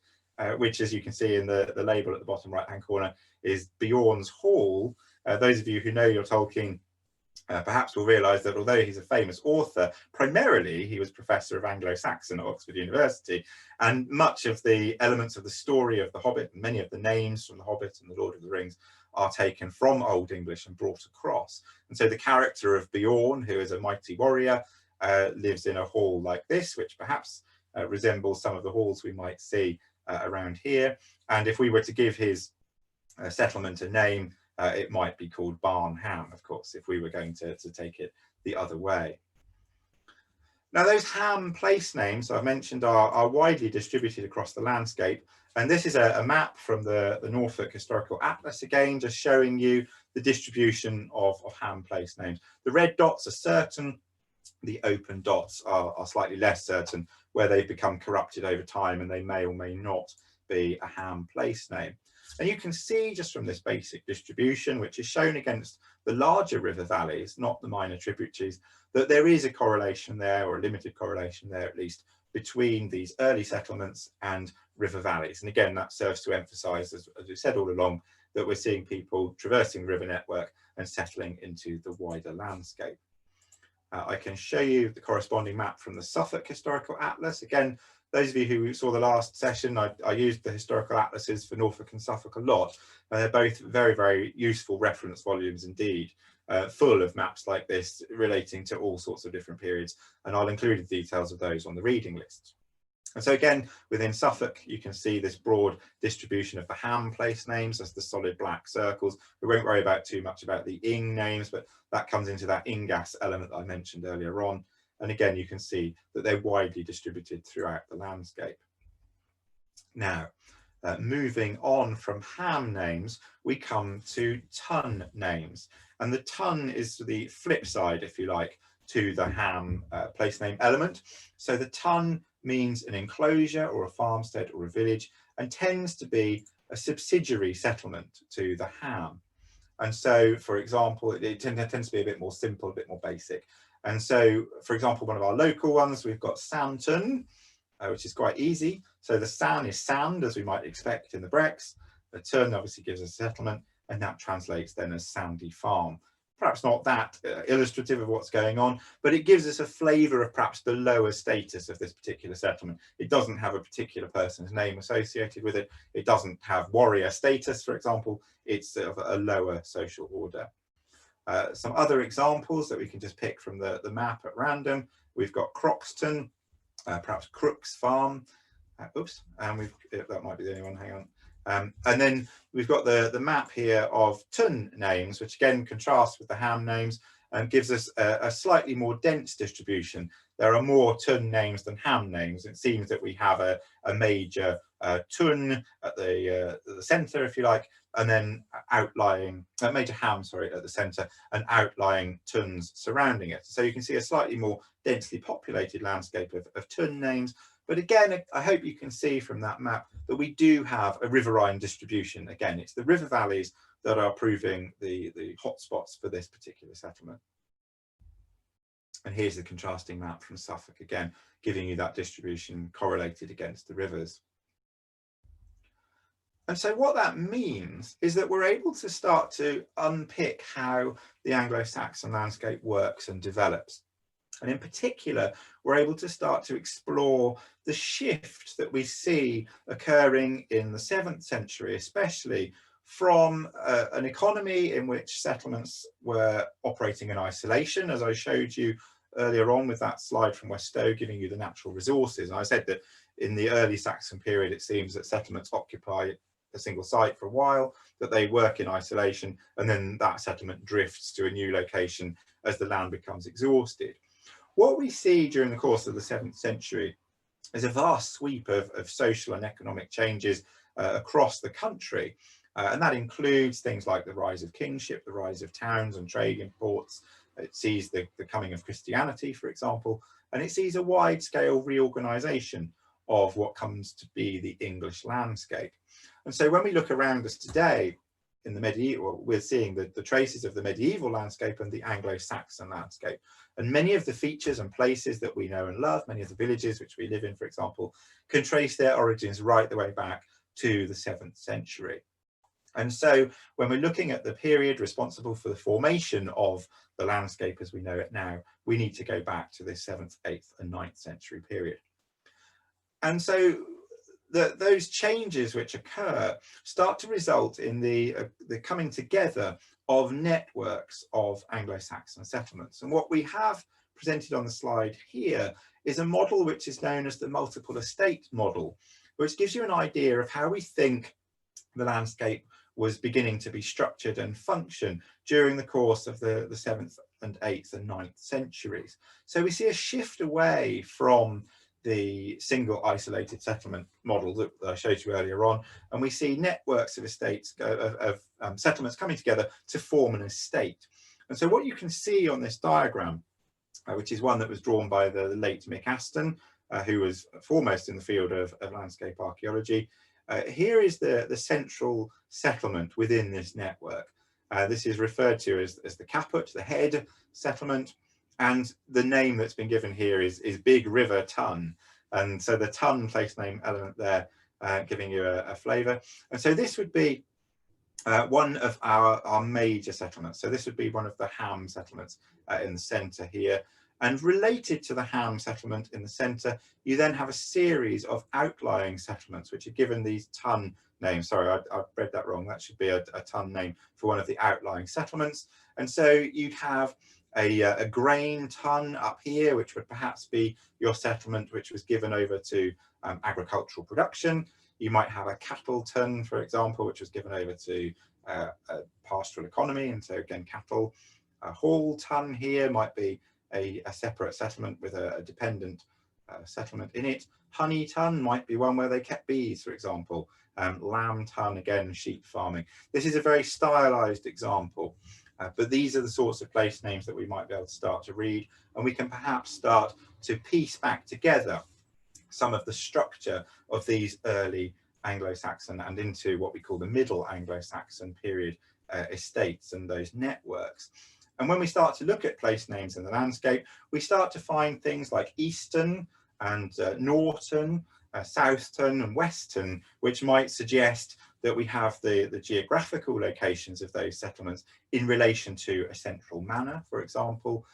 which, as you can see in the label at the bottom right-hand corner, is Bjorn's Hall. Those of you who know your Tolkien perhaps will realise that although he's a famous author, primarily he was professor of Anglo-Saxon at Oxford University, and much of the elements of the story of The Hobbit and many of the names from The Hobbit and The Lord of the Rings are taken from Old English and brought across. And so the character of Bjorn, who is a mighty warrior, lives in a hall like this, which perhaps resembles some of the halls we might see around here. And if we were to give his settlement a name, it might be called Barnham, of course, if we were going to take it the other way. Now, those ham place names I've mentioned are widely distributed across the landscape. And this is a map from the Norfolk Historical Atlas, again, just showing you the distribution of ham place names. The red dots are certain, the open dots are slightly less certain, where they've become corrupted over time and they may or may not be a ham place name. And you can see just from this basic distribution, which is shown against the larger river valleys, not the minor tributaries, that there is a correlation there, or a limited correlation there at least, between these early settlements and river valleys. And again, that serves to emphasize, as we said all along, that we're seeing people traversing the river network and settling into the wider landscape. I can show you the corresponding map from the Suffolk Historical Atlas. Again, those of you who saw the last session, I used the historical atlases for Norfolk and Suffolk a lot. They're both very, very useful reference volumes indeed, full of maps like this relating to all sorts of different periods. And I'll include the details of those on the reading list. And so again, within Suffolk, you can see this broad distribution of the ham place names as the solid black circles. We won't worry about too much about the ing names, but that comes into that ingas element that I mentioned earlier on. And again, you can see that they're widely distributed throughout the landscape. Now, moving on from ham names, we come to ton names. And the ton is the flip side, if you like, to the ham place name element. So the ton means an enclosure or a farmstead or a village, and tends to be a subsidiary settlement to the ham. And so, for example, it tends to be a bit more simple, a bit more basic. And so, for example, one of our local ones, we've got Santon, which is quite easy. So the san is sand, as we might expect in the Brecks. The tun obviously gives us a settlement, and that translates then as sandy farm. Perhaps not that illustrative of what's going on, but it gives us a flavour of perhaps the lower status of this particular settlement. It doesn't have a particular person's name associated with it. It doesn't have warrior status, for example. It's of a lower social order. Some other examples that we can just pick from the map at random. We've got Croxton, perhaps Crook's Farm. Oops, and that might be the only one, hang on. And then we've got the map here of tun names, which again contrasts with the ham names and gives us a slightly more dense distribution. There are more tun names than ham names. It seems that we have a major tun at the centre, if you like, and then outlying, major ham, sorry, at the centre, and outlying tuns surrounding it. So you can see a slightly more densely populated landscape of tun names. But again, I hope you can see from that map that we do have a riverine distribution. Again, it's the river valleys that are proving the hotspots for this particular settlement. And here's the contrasting map from Suffolk, again, giving you that distribution correlated against the rivers. And so what that means is that we're able to start to unpick how the Anglo-Saxon landscape works and develops. And in particular, we're able to start to explore the shift that we see occurring in the 7th century, especially from an economy in which settlements were operating in isolation, as I showed you earlier on with that slide from Westow giving you the natural resources. And I said that in the early Saxon period, it seems that settlements occupy a single site for a while, that they work in isolation, and then that settlement drifts to a new location as the land becomes exhausted. What we see during the course of the 7th century is a vast sweep of social and economic changes across the country. And that includes things like the rise of kingship, the rise of towns and trading ports. It sees the coming of Christianity, for example, and it sees a wide-scale reorganisation of what comes to be the English landscape. And so when we look around us today in the medieval, we're seeing the traces of the medieval landscape and the Anglo-Saxon landscape. And many of the features and places that we know and love, many of the villages which we live in, for example, can trace their origins right the way back to the 7th century. And so when we're looking at the period responsible for the formation of the landscape as we know it now, we need to go back to this 7th, 8th and 9th century period. And so those changes which occur start to result in the coming together of networks of Anglo-Saxon settlements. And what we have presented on the slide here is a model which is known as the multiple estate model, which gives you an idea of how we think the landscape was beginning to be structured and function during the course of the 7th and 8th and 9th centuries. So we see a shift away from the single isolated settlement model that I showed you earlier on, and we see networks of estates, settlements coming together to form an estate. And so what you can see on this diagram, which is one that was drawn by the late Mick Aston, who was foremost in the field of landscape archaeology, here is the central settlement within this network. This is referred to as the caput, the head settlement, and the name that's been given here is Big River Tun. And so the Tun place name element there giving you a flavour. And so this would be one of our major settlements. So this would be one of the ham settlements in the centre here. And related to the ham settlement in the centre, you then have a series of outlying settlements, which are given these tun names. Sorry, I read that wrong. That should be a tun name for one of the outlying settlements. And so you'd have a grain tun up here, which would perhaps be your settlement, which was given over to agricultural production. You might have a cattle tun, for example, which was given over to a pastoral economy, and so again cattle. A hall tun here might be a separate settlement with a dependent settlement in it. Honey tun might be one where they kept bees, for example. Lamb tun, again, sheep farming. This is a very stylized example, but these are the sorts of place names that we might be able to start to read, and we can perhaps start to piece back together some of the structure of these early Anglo-Saxon and into what we call the middle Anglo-Saxon period estates and those networks. And when we start to look at place names in the landscape, we start to find things like Eastern and Norton, Southton and Western, which might suggest that we have the geographical locations of those settlements in relation to a central manor, for example.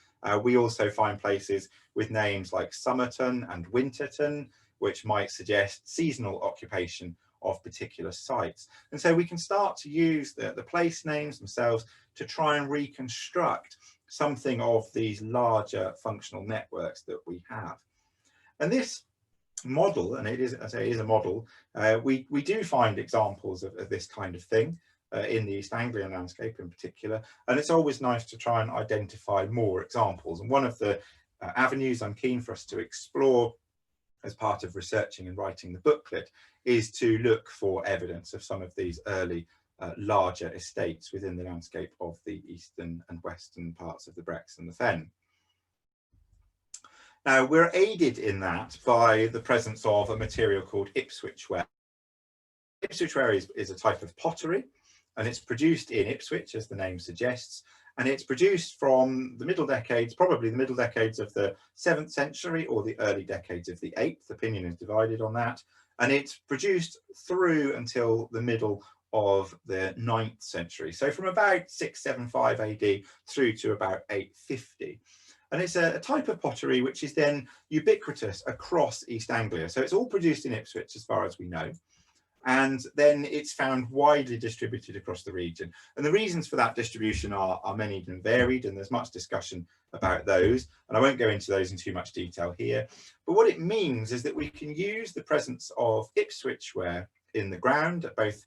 We also find places with names like Somerton and Winterton, which might suggest seasonal occupation of particular sites. And so we can start to use the place names themselves to try and reconstruct something of these larger functional networks that we have. And this model, and it is, as I say, is a model, we do find examples of this kind of thing in the East Anglian landscape in particular, and it's always nice to try and identify more examples. And one of the avenues I'm keen for us to explore as part of researching and writing the booklet is to look for evidence of some of these early larger estates within the landscape of the eastern and western parts of the Brecks and the Fen. Now, we're aided in that by the presence of a material called Hipswitch ware. Hipswitch ware is a type of pottery, and it's produced in Ipswich, as the name suggests, and it's produced from the middle decades, probably the middle decades of the 7th century or the early decades of the 8th. Opinion is divided on that, and it's produced through until the middle of the 9th century, so from about 675 AD through to about 850. And it's a type of pottery which is then ubiquitous across East Anglia. So it's all produced in Ipswich as far as we know. And then it's found widely distributed across the region. And the reasons for that distribution are many and varied, and there's much discussion about those. And I won't go into those in too much detail here. But what it means is that we can use the presence of Hipswitch ware in the ground, both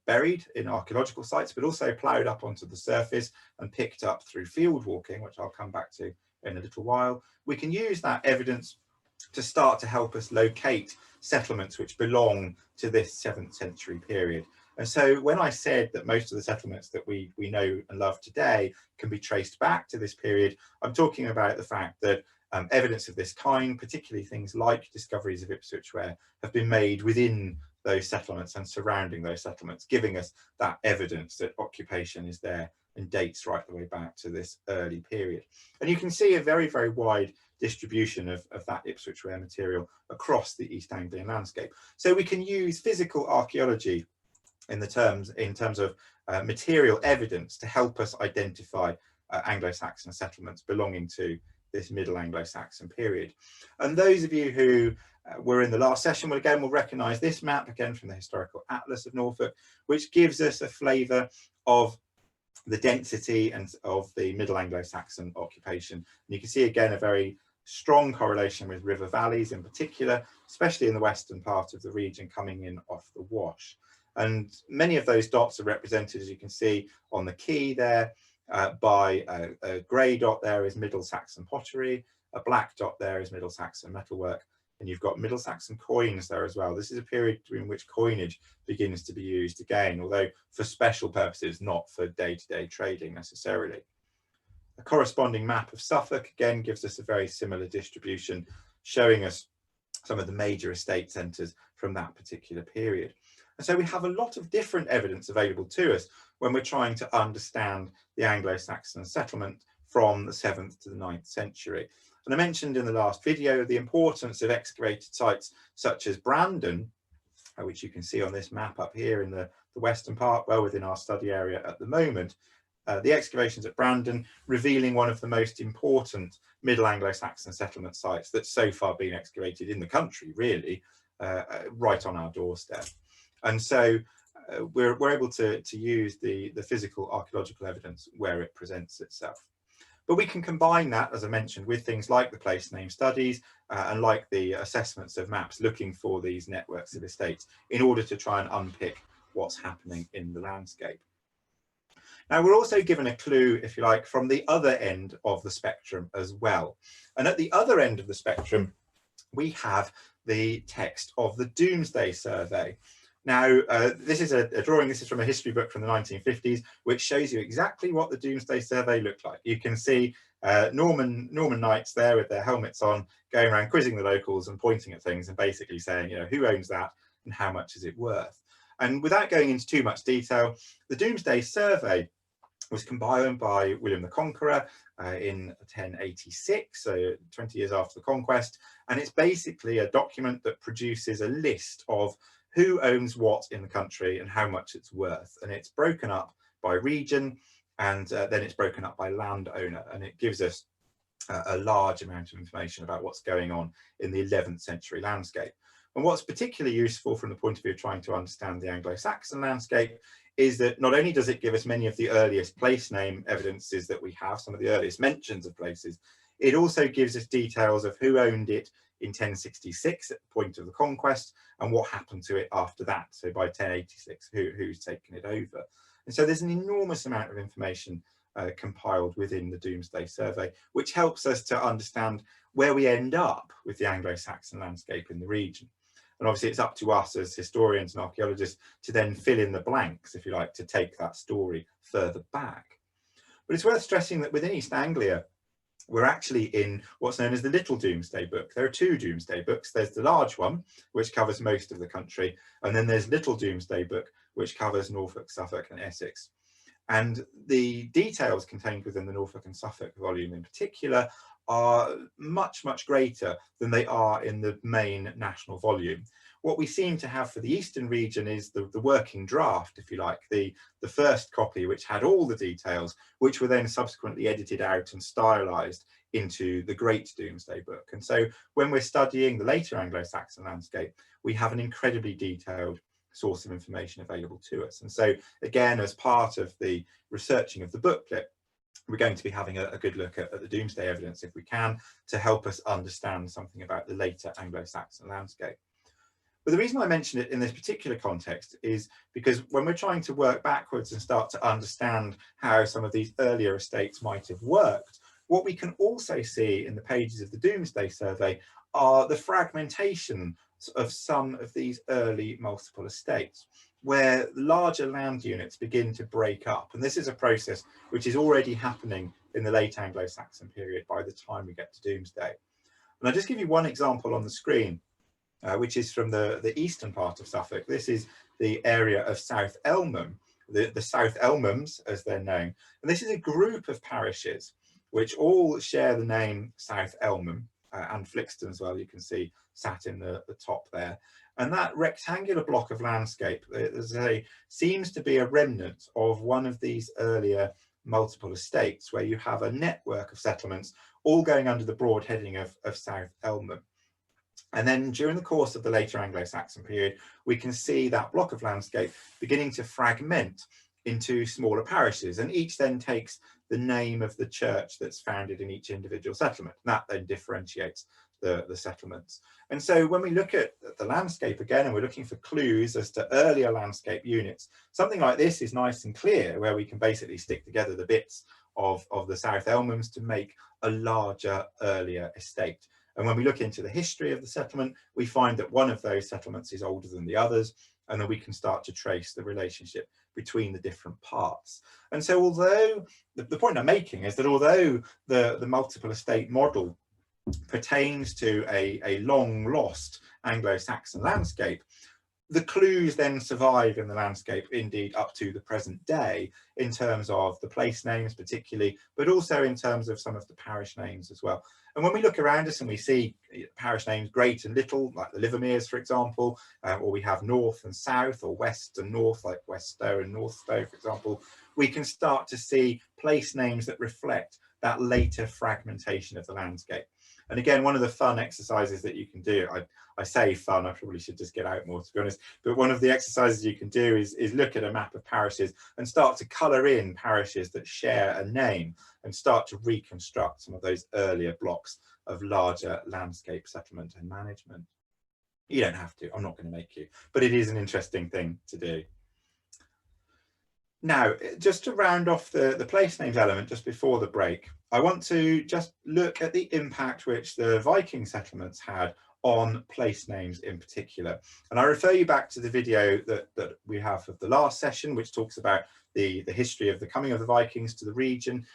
buried in archaeological sites, but also ploughed up onto the surface and picked up through field walking, which I'll come back to in a little while. We can use that evidence to start to help us locate settlements which belong to this 7th century period. And so when I said that most of the settlements that we know and love today can be traced back to this period, I'm talking about the fact that evidence of this kind, particularly things like discoveries of Hipswitch ware, have been made within those settlements and surrounding those settlements, giving us that evidence that occupation is there and dates right the way back to this early period. And you can see a very, very wide distribution of that Hipswitch ware material across the East Anglian landscape. So we can use physical archaeology in terms of material evidence to help us identify Anglo-Saxon settlements belonging to this Middle Anglo-Saxon period. And those of you who were in the last session will recognise this map again from the Historical Atlas of Norfolk, which gives us a flavour of the density and of the Middle Anglo-Saxon occupation. And you can see again a very strong correlation with river valleys in particular, especially in the western part of the region coming in off the Wash. And many of those dots are represented, as you can see on the key there, by a grey dot there is Middle Saxon pottery, a black dot there is Middle Saxon metalwork, and you've got Middle Saxon coins there as well. This is a period in which coinage begins to be used again, although for special purposes, not for day-to-day trading necessarily. A corresponding map of Suffolk again gives us a very similar distribution, showing us some of the major estate centres from that particular period. And so we have a lot of different evidence available to us when we're trying to understand the Anglo-Saxon settlement from the 7th to the 9th century. And I mentioned in the last video the importance of excavated sites such as Brandon, which you can see on this map up here in the western part, well within our study area at the moment. The excavations at Brandon revealing one of the most important Middle Anglo-Saxon settlement sites that's so far been excavated in the country, really, right on our doorstep. And so we're able to use the physical archaeological evidence where it presents itself. But we can combine that, as I mentioned, with things like the place name studies and like the assessments of maps looking for these networks of estates in order to try and unpick what's happening in the landscape. Now, we're also given a clue, if you like, from the other end of the spectrum as well. And at the other end of the spectrum, we have the text of the Doomsday Survey. Now, this is a drawing, this is from a history book from the 1950s, which shows you exactly what the Doomsday Survey looked like. You can see Norman knights there with their helmets on, going around quizzing the locals and pointing at things and basically saying, you know, who owns that and how much is it worth? And without going into too much detail, the Doomsday Survey was compiled by William the Conqueror in 1086, so 20 years after the conquest. And it's basically a document that produces a list of who owns what in the country and how much it's worth. And it's broken up by region, and then it's broken up by landowner. And it gives us a large amount of information about what's going on in the 11th century landscape. And what's particularly useful from the point of view of trying to understand the Anglo-Saxon landscape is that not only does it give us many of the earliest place name evidences that we have, some of the earliest mentions of places, it also gives us details of who owned it in 1066 at the point of the conquest and what happened to it after that. So by 1086, who's taken it over. And so there's an enormous amount of information compiled within the Doomsday Survey, which helps us to understand where we end up with the Anglo-Saxon landscape in the region. And obviously it's up to us as historians and archaeologists to then fill in the blanks, if you like, to take that story further back. But it's worth stressing that within East Anglia, we're actually in what's known as the Little Doomsday Book. There are two Doomsday Books. There's the large one, which covers most of the country, and then there's Little Doomsday Book, which covers Norfolk, Suffolk and Essex. And the details contained within the Norfolk and Suffolk volume in particular are much, much greater than they are in the main national volume. What we seem to have for the Eastern region is the working draft, if you like, the first copy, which had all the details, which were then subsequently edited out and stylized into the Great Doomsday Book. And so when we're studying the later Anglo-Saxon landscape, we have an incredibly detailed source of information available to us. And so again, as part of the researching of the booklet, we're going to be having a good look at the Doomsday evidence, if we can, to help us understand something about the later Anglo-Saxon landscape. But the reason I mention it in this particular context is because when we're trying to work backwards and start to understand how some of these earlier estates might have worked, what we can also see in the pages of the Doomsday Survey are the fragmentation of some of these early multiple estates, where larger land units begin to break up. And this is a process which is already happening in the late Anglo-Saxon period by the time we get to Doomsday. And I'll just give you one example on the screen, which is from the eastern part of Suffolk. This is the area of South Elmham, the South Elmhams as they're known. And this is a group of parishes which all share the name South Elmham, and Flixton as well, you can see sat in the top there. And that rectangular block of landscape, seems to be a remnant of one of these earlier multiple estates, where you have a network of settlements all going under the broad heading of South Elmham. And then during the course of the later Anglo-Saxon period, we can see that block of landscape beginning to fragment into smaller parishes, and each then takes the name of the church that's founded in each individual settlement. And that then differentiates the settlements. And so when we look at the landscape again, and we're looking for clues as to earlier landscape units, something like this is nice and clear, where we can basically stick together the bits of the South Elmhams to make a larger, earlier estate. And when we look into the history of the settlement, we find that one of those settlements is older than the others, and then we can start to trace the relationship between the different parts. And so although, the point I'm making is that although the multiple estate model pertains to a long lost Anglo-Saxon landscape, the clues then survive in the landscape, indeed up to the present day, in terms of the place names particularly, but also in terms of some of the parish names as well. And when we look around us and we see parish names great and little, like the Livermeres, for example, or we have north and south, or west and north, like West Stow and North Stow, for example, we can start to see place names that reflect that later fragmentation of the landscape. And again, one of the fun exercises that you can do, I say fun, I probably should just get out more, to be honest, but one of the exercises you can do is look at a map of parishes and start to colour in parishes that share a name, and start to reconstruct some of those earlier blocks of larger landscape settlement and management. You don't have to, I'm not going to make you, but it is an interesting thing to do. Now, just to round off the place names element just before the break, I want to just look at the impact which the Viking settlements had on place names in particular. And I refer you back to the video that we have of the last session, which talks about the history of the coming of the Vikings to the region.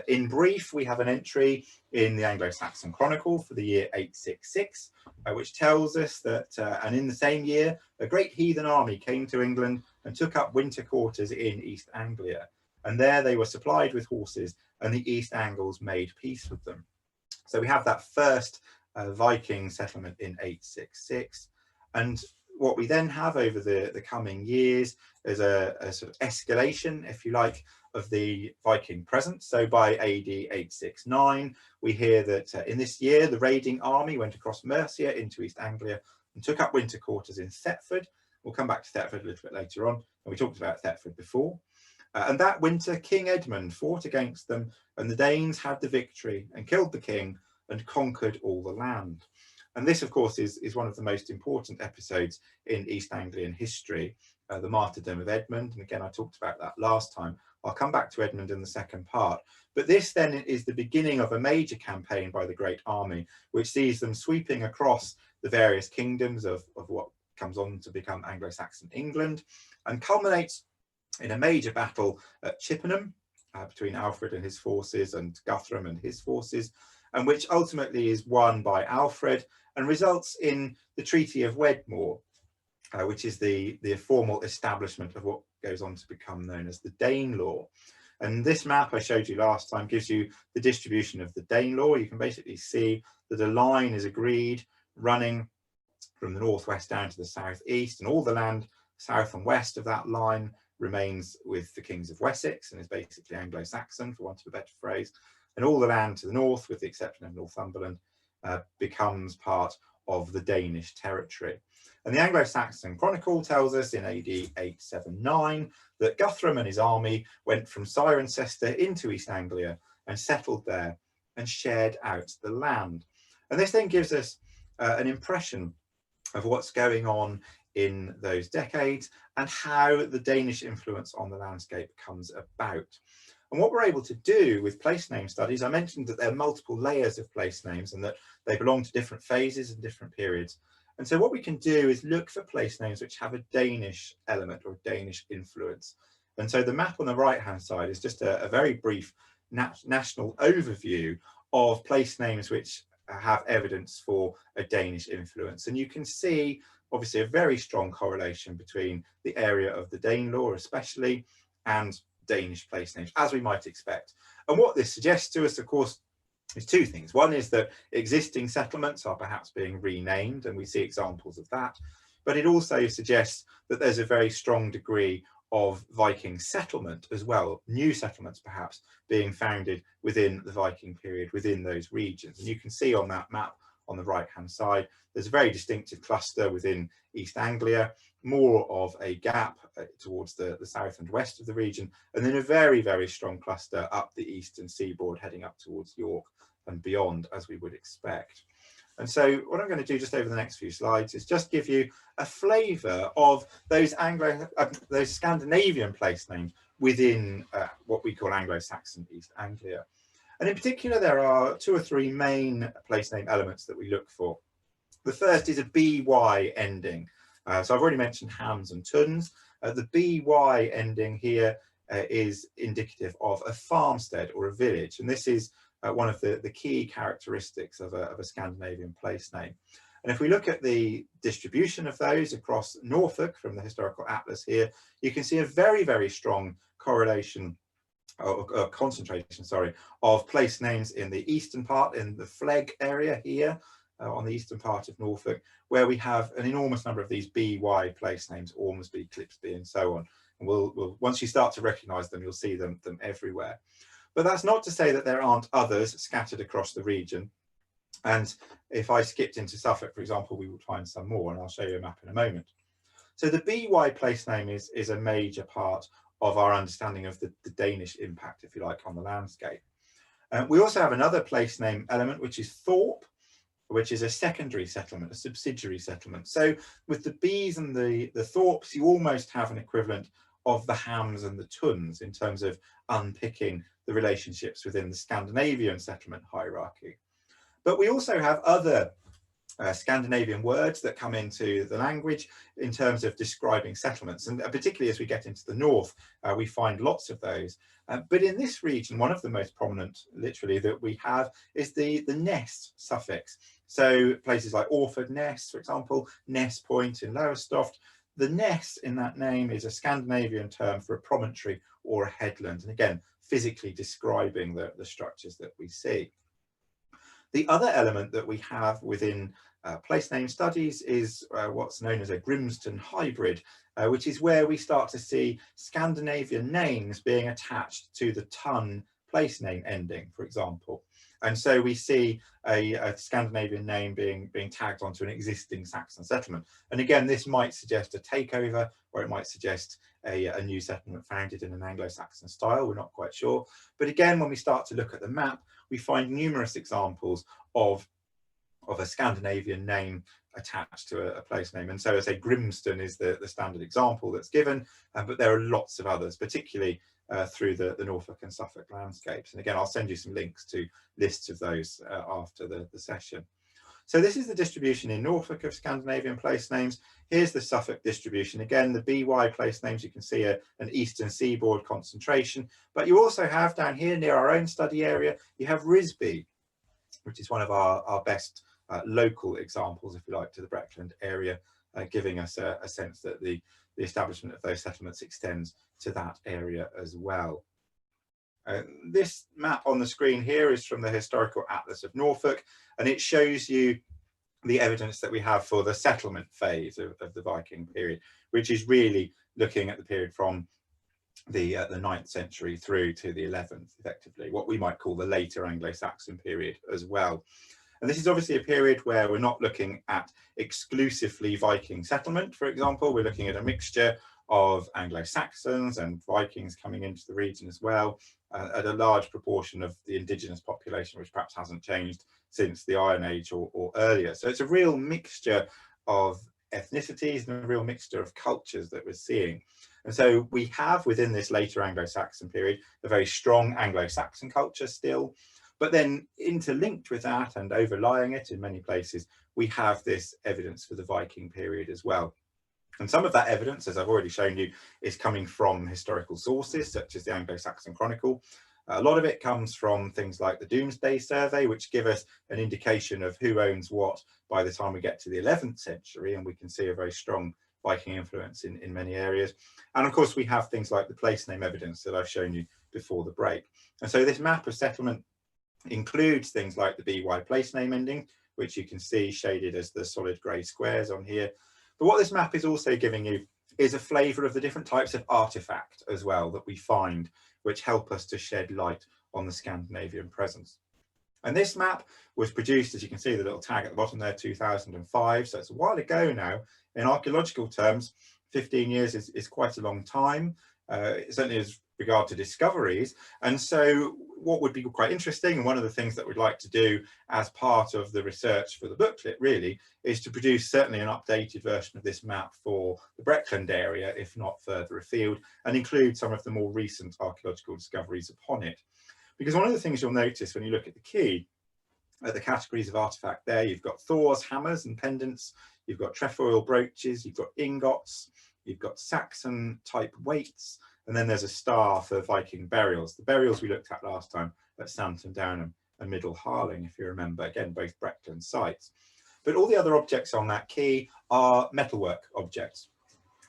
In brief, we have an entry in the Anglo-Saxon Chronicle for the year 866, which tells us that, and in the same year, a great heathen army came to England and took up winter quarters in East Anglia. And there they were supplied with horses, and the East Angles made peace with them. So we have that first Viking settlement in 866. And what we then have over the coming years is a sort of escalation, if you like, of the Viking presence. So by AD 869, we hear that in this year, the raiding army went across Mercia into East Anglia and took up winter quarters in Thetford. We'll come back to Thetford a little bit later on, and we talked about Thetford before. And that winter, King Edmund fought against them, and the Danes had the victory and killed the king and conquered all the land. And this, of course, is one of the most important episodes in East Anglian history, the martyrdom of Edmund. And again, I talked about that last time. I'll come back to Edmund in the second part. But this then is the beginning of a major campaign by the Great Army, which sees them sweeping across the various kingdoms of what comes on to become Anglo-Saxon England, and culminates in a major battle at Chippenham between Alfred and his forces and Guthrum and his forces, and which ultimately is won by Alfred and results in the Treaty of Wedmore, which is the formal establishment of what goes on to become known as the Dane Law. And this map I showed you last time gives you the distribution of the Dane Law. You can basically see that a line is agreed running from the northwest down to the southeast, and all the land south and west of that line remains with the kings of Wessex and is basically Anglo-Saxon, for want of a better phrase, and all the land to the north, with the exception of Northumberland, becomes part of the Danish territory. And the Anglo-Saxon Chronicle tells us in AD 879 that Guthrum and his army went from Cirencester into East Anglia and settled there and shared out the land. And this then gives us an impression of what's going on in those decades and how the Danish influence on the landscape comes about. And what we're able to do with place name studies, I mentioned that there are multiple layers of place names and that they belong to different phases and different periods. And so what we can do is look for place names which have a Danish element or Danish influence. And so the map on the right-hand side is just a very brief national overview of place names which have evidence for a Danish influence. And you can see obviously a very strong correlation between the area of the Dane Law especially and Danish place names, as we might expect. And what this suggests to us, of course, is two things. One is that existing settlements are perhaps being renamed, and we see examples of that. But it also suggests that there's a very strong degree of Viking settlement as well, new settlements perhaps being founded within the Viking period, within those regions. And you can see on that map on the right-hand side, there's a very distinctive cluster within East Anglia, more of a gap towards the south and west of the region, and then a very, very strong cluster up the eastern seaboard heading up towards York and beyond, as we would expect. And so what I'm going to do just over the next few slides is just give you a flavour of those Scandinavian place names within what we call Anglo-Saxon East Anglia. And in particular, there are two or three main place name elements that we look for. The first is a BY ending. So I've already mentioned hams and tuns. The BY ending here is indicative of a farmstead or a village. And this is one of the key characteristics of a Scandinavian place name. And if we look at the distribution of those across Norfolk from the historical atlas here, you can see a very, very strong correlation or concentration, sorry, of place names in the eastern part, in the Flegg area here, on the eastern part of Norfolk, where we have an enormous number of these BY place names, Ormsby, Clipsby, and so on. And we'll once you start to recognise them, you'll see them everywhere. But that's not to say that there aren't others scattered across the region. And if I skipped into Suffolk, for example, we would find some more, and I'll show you a map in a moment. So the BY place name is a major part of our understanding of the Danish impact, if you like, on the landscape. We also have another place name element, which is Thorpe, which is a secondary settlement, a subsidiary settlement. So with the Bs and the Thorpes, you almost have an equivalent of the hams and the tuns in terms of unpicking the relationships within the Scandinavian settlement hierarchy. But we also have other Scandinavian words that come into the language in terms of describing settlements, and particularly as we get into the north, we find lots of those. But in this region, one of the most prominent, literally, that we have is the ness suffix. So places like Orford Ness, for example, Ness Point in Lowestoft. The ness in that name is a Scandinavian term for a promontory or a headland, and again, physically describing the structures that we see. The other element that we have within place name studies is what's known as a Grimston hybrid, which is where we start to see Scandinavian names being attached to the ton place name ending, for example. And so we see a Scandinavian name being tagged onto an existing Saxon settlement. And again, this might suggest a takeover, or it might suggest a new settlement founded in an Anglo-Saxon style. We're not quite sure. But again, when we start to look at the map, we find numerous examples of a Scandinavian name attached to a place name. And so I say Grimston is the standard example that's given, but there are lots of others, particularly through the Norfolk and Suffolk landscapes. And again, I'll send you some links to lists of those after the session. So this is the distribution in Norfolk of Scandinavian place names. Here's the Suffolk distribution. Again, the BY place names, you can see an eastern seaboard concentration, but you also have down here near our own study area, you have Risby, which is one of our best local examples, if you like, to the Breckland area, giving us a sense that the establishment of those settlements extends to that area as well. This map on the screen here is from the Historical Atlas of Norfolk, and it shows you the evidence that we have for the settlement phase of the Viking period, which is really looking at the period from the 9th century through to the 11th, effectively, what we might call the later Anglo-Saxon period as well. And this is obviously a period where we're not looking at exclusively Viking settlement, for example. We're looking at a mixture of Anglo-Saxons and Vikings coming into the region as well, at a large proportion of the indigenous population, which perhaps hasn't changed since the Iron Age or earlier. So it's a real mixture of ethnicities and a real mixture of cultures that we're seeing. And so we have within this later Anglo-Saxon period a very strong Anglo-Saxon culture still, but then interlinked with that and overlying it in many places, we have this evidence for the Viking period as well. And some of that evidence, as I've already shown you, is coming from historical sources such as the Anglo-Saxon Chronicle. A lot of it comes from things like the Doomsday Survey, which give us an indication of who owns what by the time we get to the 11th century, and we can see a very strong Viking influence in many areas. And of course, we have things like the place name evidence that I've shown you before the break. And so this map of settlement includes things like the BY place name ending, which you can see shaded as the solid grey squares on here. But what this map is also giving you is a flavour of the different types of artefact as well that we find, which help us to shed light on the Scandinavian presence. And this map was produced, as you can see, the little tag at the bottom there, 2005. So it's a while ago now. In archaeological terms, 15 years is quite a long time, certainly as regard to discoveries. And so what would be quite interesting, and one of the things that we'd like to do as part of the research for the booklet really, is to produce certainly an updated version of this map for the Breckland area, if not further afield, and include some of the more recent archaeological discoveries upon it. Because one of the things you'll notice when you look at the key, at the categories of artifact there, you've got Thor's hammers and pendants, you've got trefoil brooches, you've got ingots, you've got Saxon type weights, and then there's a star for Viking burials. The burials we looked at last time at Santon Downham and Middle Harling, if you remember, again, both Breckland sites. But all the other objects on that key are metalwork objects.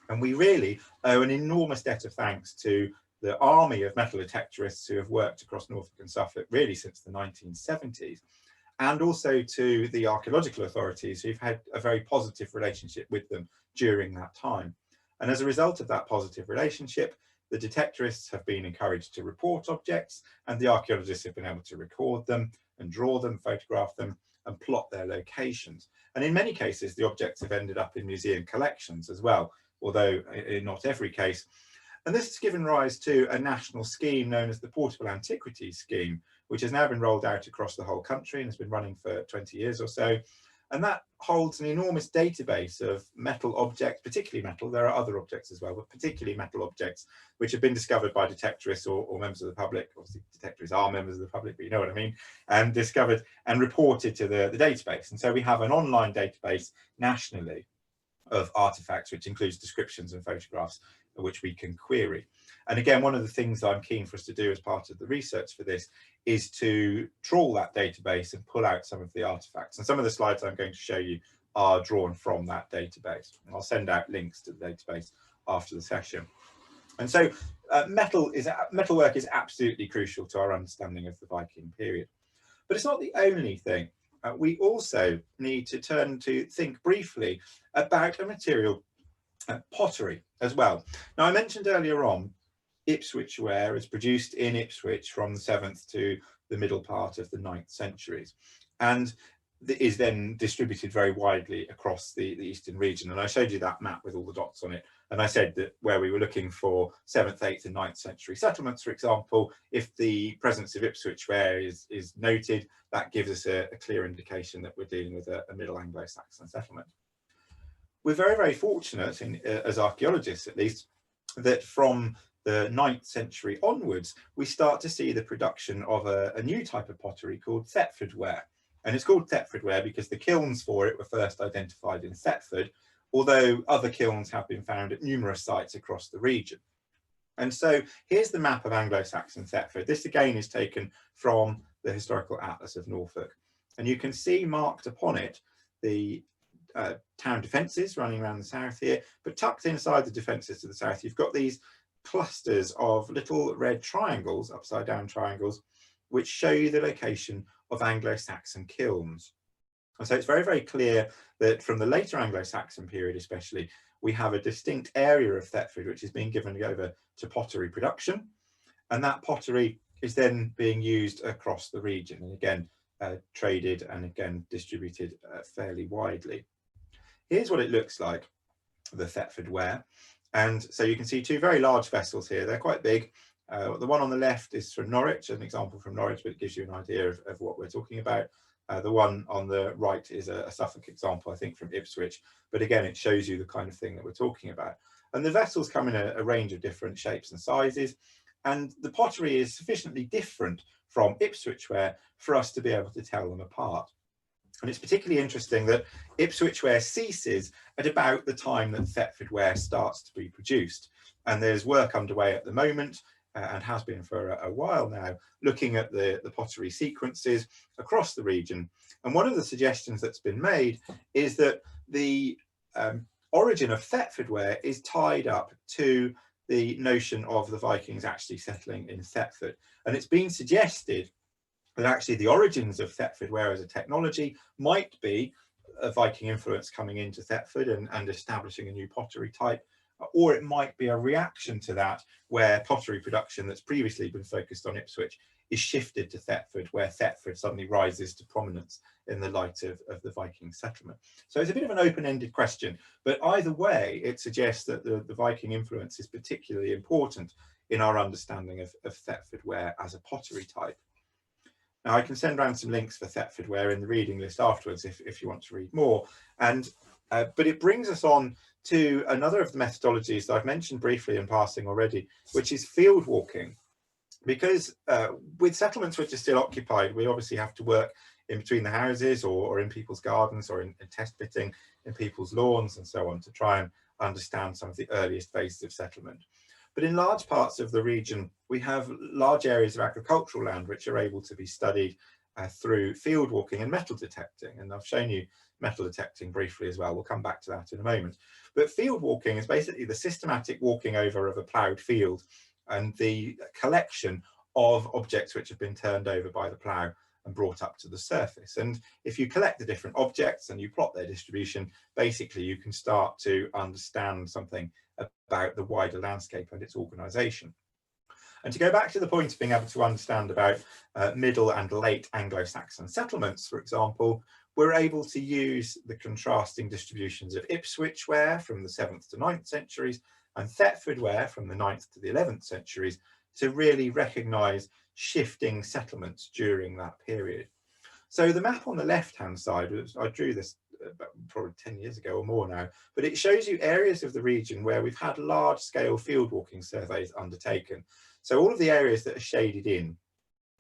And we really owe an enormous debt of thanks to the army of metal detectorists who have worked across Norfolk and Suffolk really since the 1970s, and also to the archaeological authorities who've had a very positive relationship with them during that time. And as a result of that positive relationship, the detectorists have been encouraged to report objects, and the archaeologists have been able to record them and draw them, photograph them, and plot their locations. And in many cases, the objects have ended up in museum collections as well, although in not every case. And this has given rise to a national scheme known as the Portable Antiquities Scheme, which has now been rolled out across the whole country and has been running for 20 years or so. And that holds an enormous database of metal objects, particularly metal. There are other objects as well, but particularly metal objects, which have been discovered by detectorists or members of the public. Obviously, detectorists are members of the public, but you know what I mean. And discovered and reported to the database. And so we have an online database nationally of artifacts, which includes descriptions and photographs, which we can query. And again, one of the things I'm keen for us to do as part of the research for this is to trawl that database and pull out some of the artifacts. And some of the slides I'm going to show you are drawn from that database. And I'll send out links to the database after the session. And so metalwork is absolutely crucial to our understanding of the Viking period. But it's not the only thing. we also need to turn to think briefly about a material, pottery, as well. Now, I mentioned earlier on Hipswitch ware is produced in Hipswich from the 7th to the middle part of the 9th centuries, and is then distributed very widely across the eastern region. And I showed you that map with all the dots on it, and I said that where we were looking for 7th, 8th and 9th century settlements, for example, if the presence of Hipswitch ware is noted, that gives us a clear indication that we're dealing with a Middle Anglo-Saxon settlement. We're very, very fortunate, as archaeologists at least, that from the 9th century onwards, we start to see the production of a new type of pottery called Thetford ware. And it's called Thetford ware because the kilns for it were first identified in Thetford, although other kilns have been found at numerous sites across the region. And so here's the map of Anglo-Saxon Thetford. This again is taken from the Historical Atlas of Norfolk. And you can see marked upon it the town defences running around the south here, but tucked inside the defences to the south, you've got these clusters of little red triangles, upside down triangles, which show you the location of Anglo-Saxon kilns. And so it's very, very clear that from the later Anglo-Saxon period especially, we have a distinct area of Thetford which is being given over to pottery production, and that pottery is then being used across the region, and again traded and again distributed fairly widely. Here's what it looks like, the Thetford ware. And so you can see two very large vessels here. They're quite big. The one on the left is from Norwich, an example from Norwich, but it gives you an idea of what we're talking about. The one on the right is a Suffolk example, I think, from Ipswich. But again, it shows you the kind of thing that we're talking about. And the vessels come in a range of different shapes and sizes. And the pottery is sufficiently different from Ipswich ware for us to be able to tell them apart. And it's particularly interesting that Hipswitch ware ceases at about the time that Thetford ware starts to be produced. And there's work underway at the moment, and has been for a while now, looking at the pottery sequences across the region. And one of the suggestions that's been made is that the origin of Thetford ware is tied up to the notion of the Vikings actually settling in Thetford. And it's been suggested that actually the origins of Thetford ware as a technology might be a Viking influence coming into Thetford and establishing a new pottery type, or it might be a reaction to that, where pottery production that's previously been focused on Ipswich is shifted to Thetford, where Thetford suddenly rises to prominence in the light of the Viking settlement. So it's a bit of an open-ended question, but either way, it suggests that the Viking influence is particularly important in our understanding of Thetford ware as a pottery type. Now, I can send around some links for Thetford ware in the reading list afterwards if you want to read more. And but it brings us on to another of the methodologies that I've mentioned briefly in passing already, which is field walking. Because with settlements which are still occupied, we obviously have to work in between the houses or in people's gardens or in test pitting in people's lawns and so on to try and understand some of the earliest phases of settlement. But in large parts of the region, we have large areas of agricultural land which are able to be studied through field walking and metal detecting. And I've shown you metal detecting briefly as well. We'll come back to that in a moment. But field walking is basically the systematic walking over of a ploughed field and the collection of objects which have been turned over by the plough and brought up to the surface. And if you collect the different objects and you plot their distribution, basically you can start to understand something about the wider landscape and its organisation. And to go back to the point of being able to understand about middle and late Anglo-Saxon settlements, for example, we're able to use the contrasting distributions of Hipswitch ware from the 7th to 9th centuries and Thetford ware from the 9th to the 11th centuries to really recognise shifting settlements during that period. So the map on the left-hand side, I drew this probably 10 years ago or more now, but it shows you areas of the region where we've had large-scale field walking surveys undertaken. So all of the areas that are shaded in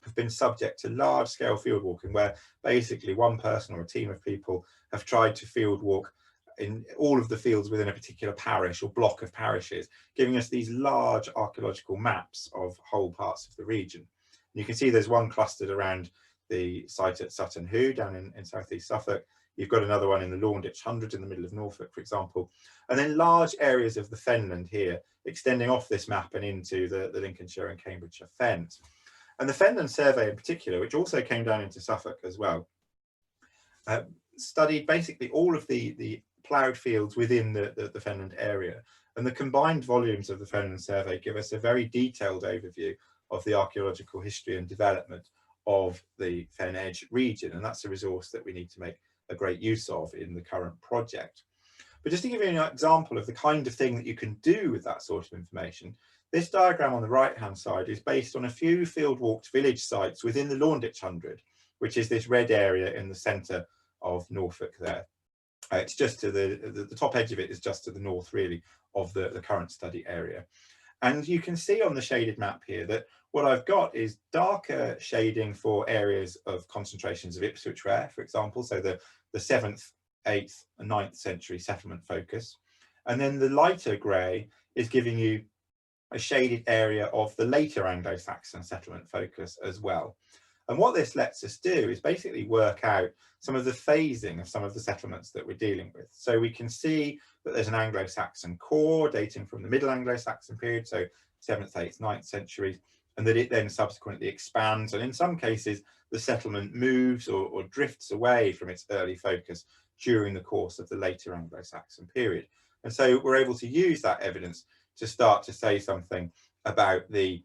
have been subject to large-scale field walking, where basically one person or a team of people have tried to field walk in all of the fields within a particular parish or block of parishes, giving us these large archaeological maps of whole parts of the region. And you can see there's one clustered around the site at Sutton Hoo down in southeast Suffolk. You've got another one in the Launditch Hundred in the middle of Norfolk, for example, and then large areas of the fenland here extending off this map and into the Lincolnshire and Cambridgeshire fens. And the Fenland survey in particular, which also came down into Suffolk as well, studied basically all of the ploughed fields within the Fenland area, and the combined volumes of the Fenland survey give us a very detailed overview of the archaeological history and development of the Fen Edge region, and that's a resource that we need to make a great use of in the current project. But just to give you an example of the kind of thing that you can do with that sort of information, this diagram on the right hand side is based on a few field walked village sites within the Launditch 100, which is this red area in the centre of Norfolk there. It's just to the top edge of it is just to the north really of the current study area. And you can see on the shaded map here that what I've got is darker shading for areas of concentrations of Hipswitch ware, for example, so the 7th, 8th and 9th century settlement focus. And then the lighter grey is giving you a shaded area of the later Anglo-Saxon settlement focus as well. And what this lets us do is basically work out some of the phasing of some of the settlements that we're dealing with. So we can see that there's an Anglo-Saxon core dating from the Middle Anglo-Saxon period, so 7th, 8th, 9th centuries, and that it then subsequently expands. And in some cases, the settlement moves or drifts away from its early focus during the course of the later Anglo-Saxon period. And so we're able to use that evidence to start to say something about the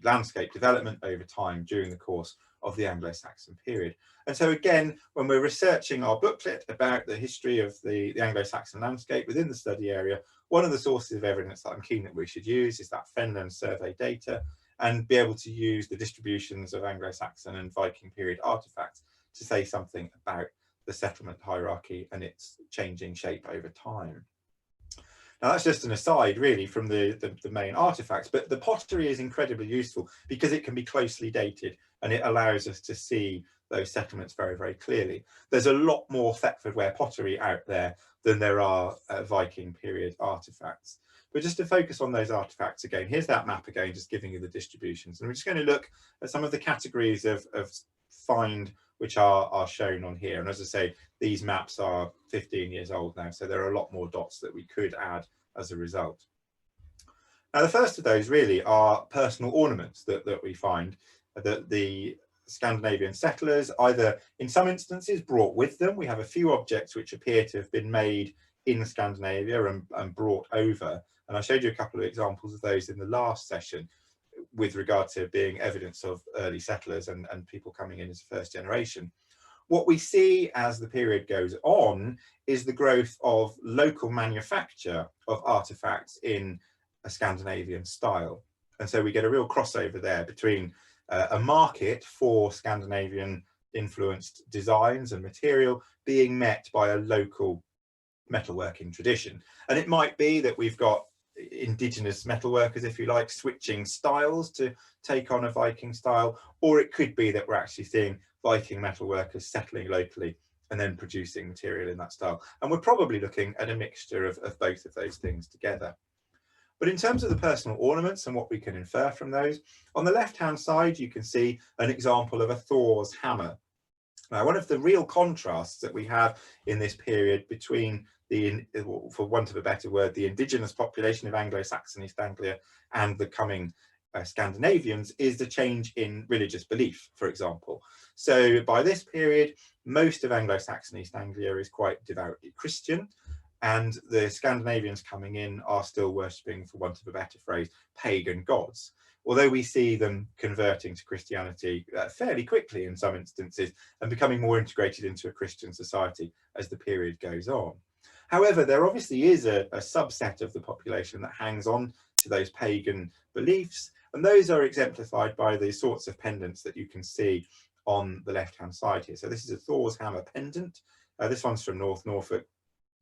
landscape development over time during the course of the Anglo-Saxon period. And so again, when we're researching our booklet about the history of the Anglo-Saxon landscape within the study area, one of the sources of evidence that I'm keen that we should use is that Fenland survey data, and be able to use the distributions of Anglo-Saxon and Viking period artefacts to say something about the settlement hierarchy and its changing shape over time. Now that's just an aside really from the main artifacts, but the pottery is incredibly useful because it can be closely dated and it allows us to see those settlements very, very clearly. There's a lot more Thetford ware pottery out there than there are Viking period artifacts. But just to focus on those artifacts again, here's that map again, just giving you the distributions. And we're just going to look at some of the categories of find which are shown on here. And as I say, these maps are 15 years old now, so there are a lot more dots that we could add as a result. Now, the first of those really are personal ornaments that we find that the Scandinavian settlers either in some instances brought with them. We have a few objects which appear to have been made in Scandinavia and brought over. And I showed you a couple of examples of those in the last session with regard to being evidence of early settlers and people coming in as first generation. What we see as the period goes on is the growth of local manufacture of artifacts in a Scandinavian style. And so we get a real crossover there between a market for Scandinavian influenced designs and material being met by a local metalworking tradition. And it might be that we've got indigenous metalworkers, if you like, switching styles to take on a Viking style, or it could be that we're actually seeing Viking metalworkers settling locally and then producing material in that style. And we're probably looking at a mixture of both of those things together. But in terms of the personal ornaments and what we can infer from those, on the left-hand side, you can see an example of a Thor's hammer. Now, one of the real contrasts that we have in this period between for want of a better word, the indigenous population of Anglo-Saxon East Anglia and the coming Scandinavians is the change in religious belief, for example. So by this period, most of Anglo-Saxon East Anglia is quite devoutly Christian, and the Scandinavians coming in are still worshipping, for want of a better phrase, pagan gods. Although we see them converting to Christianity fairly quickly in some instances and becoming more integrated into a Christian society as the period goes on. However, there obviously is a subset of the population that hangs on to those pagan beliefs, and those are exemplified by the sorts of pendants that you can see on the left-hand side here. So this is a Thor's hammer pendant. This one's from North Norfolk.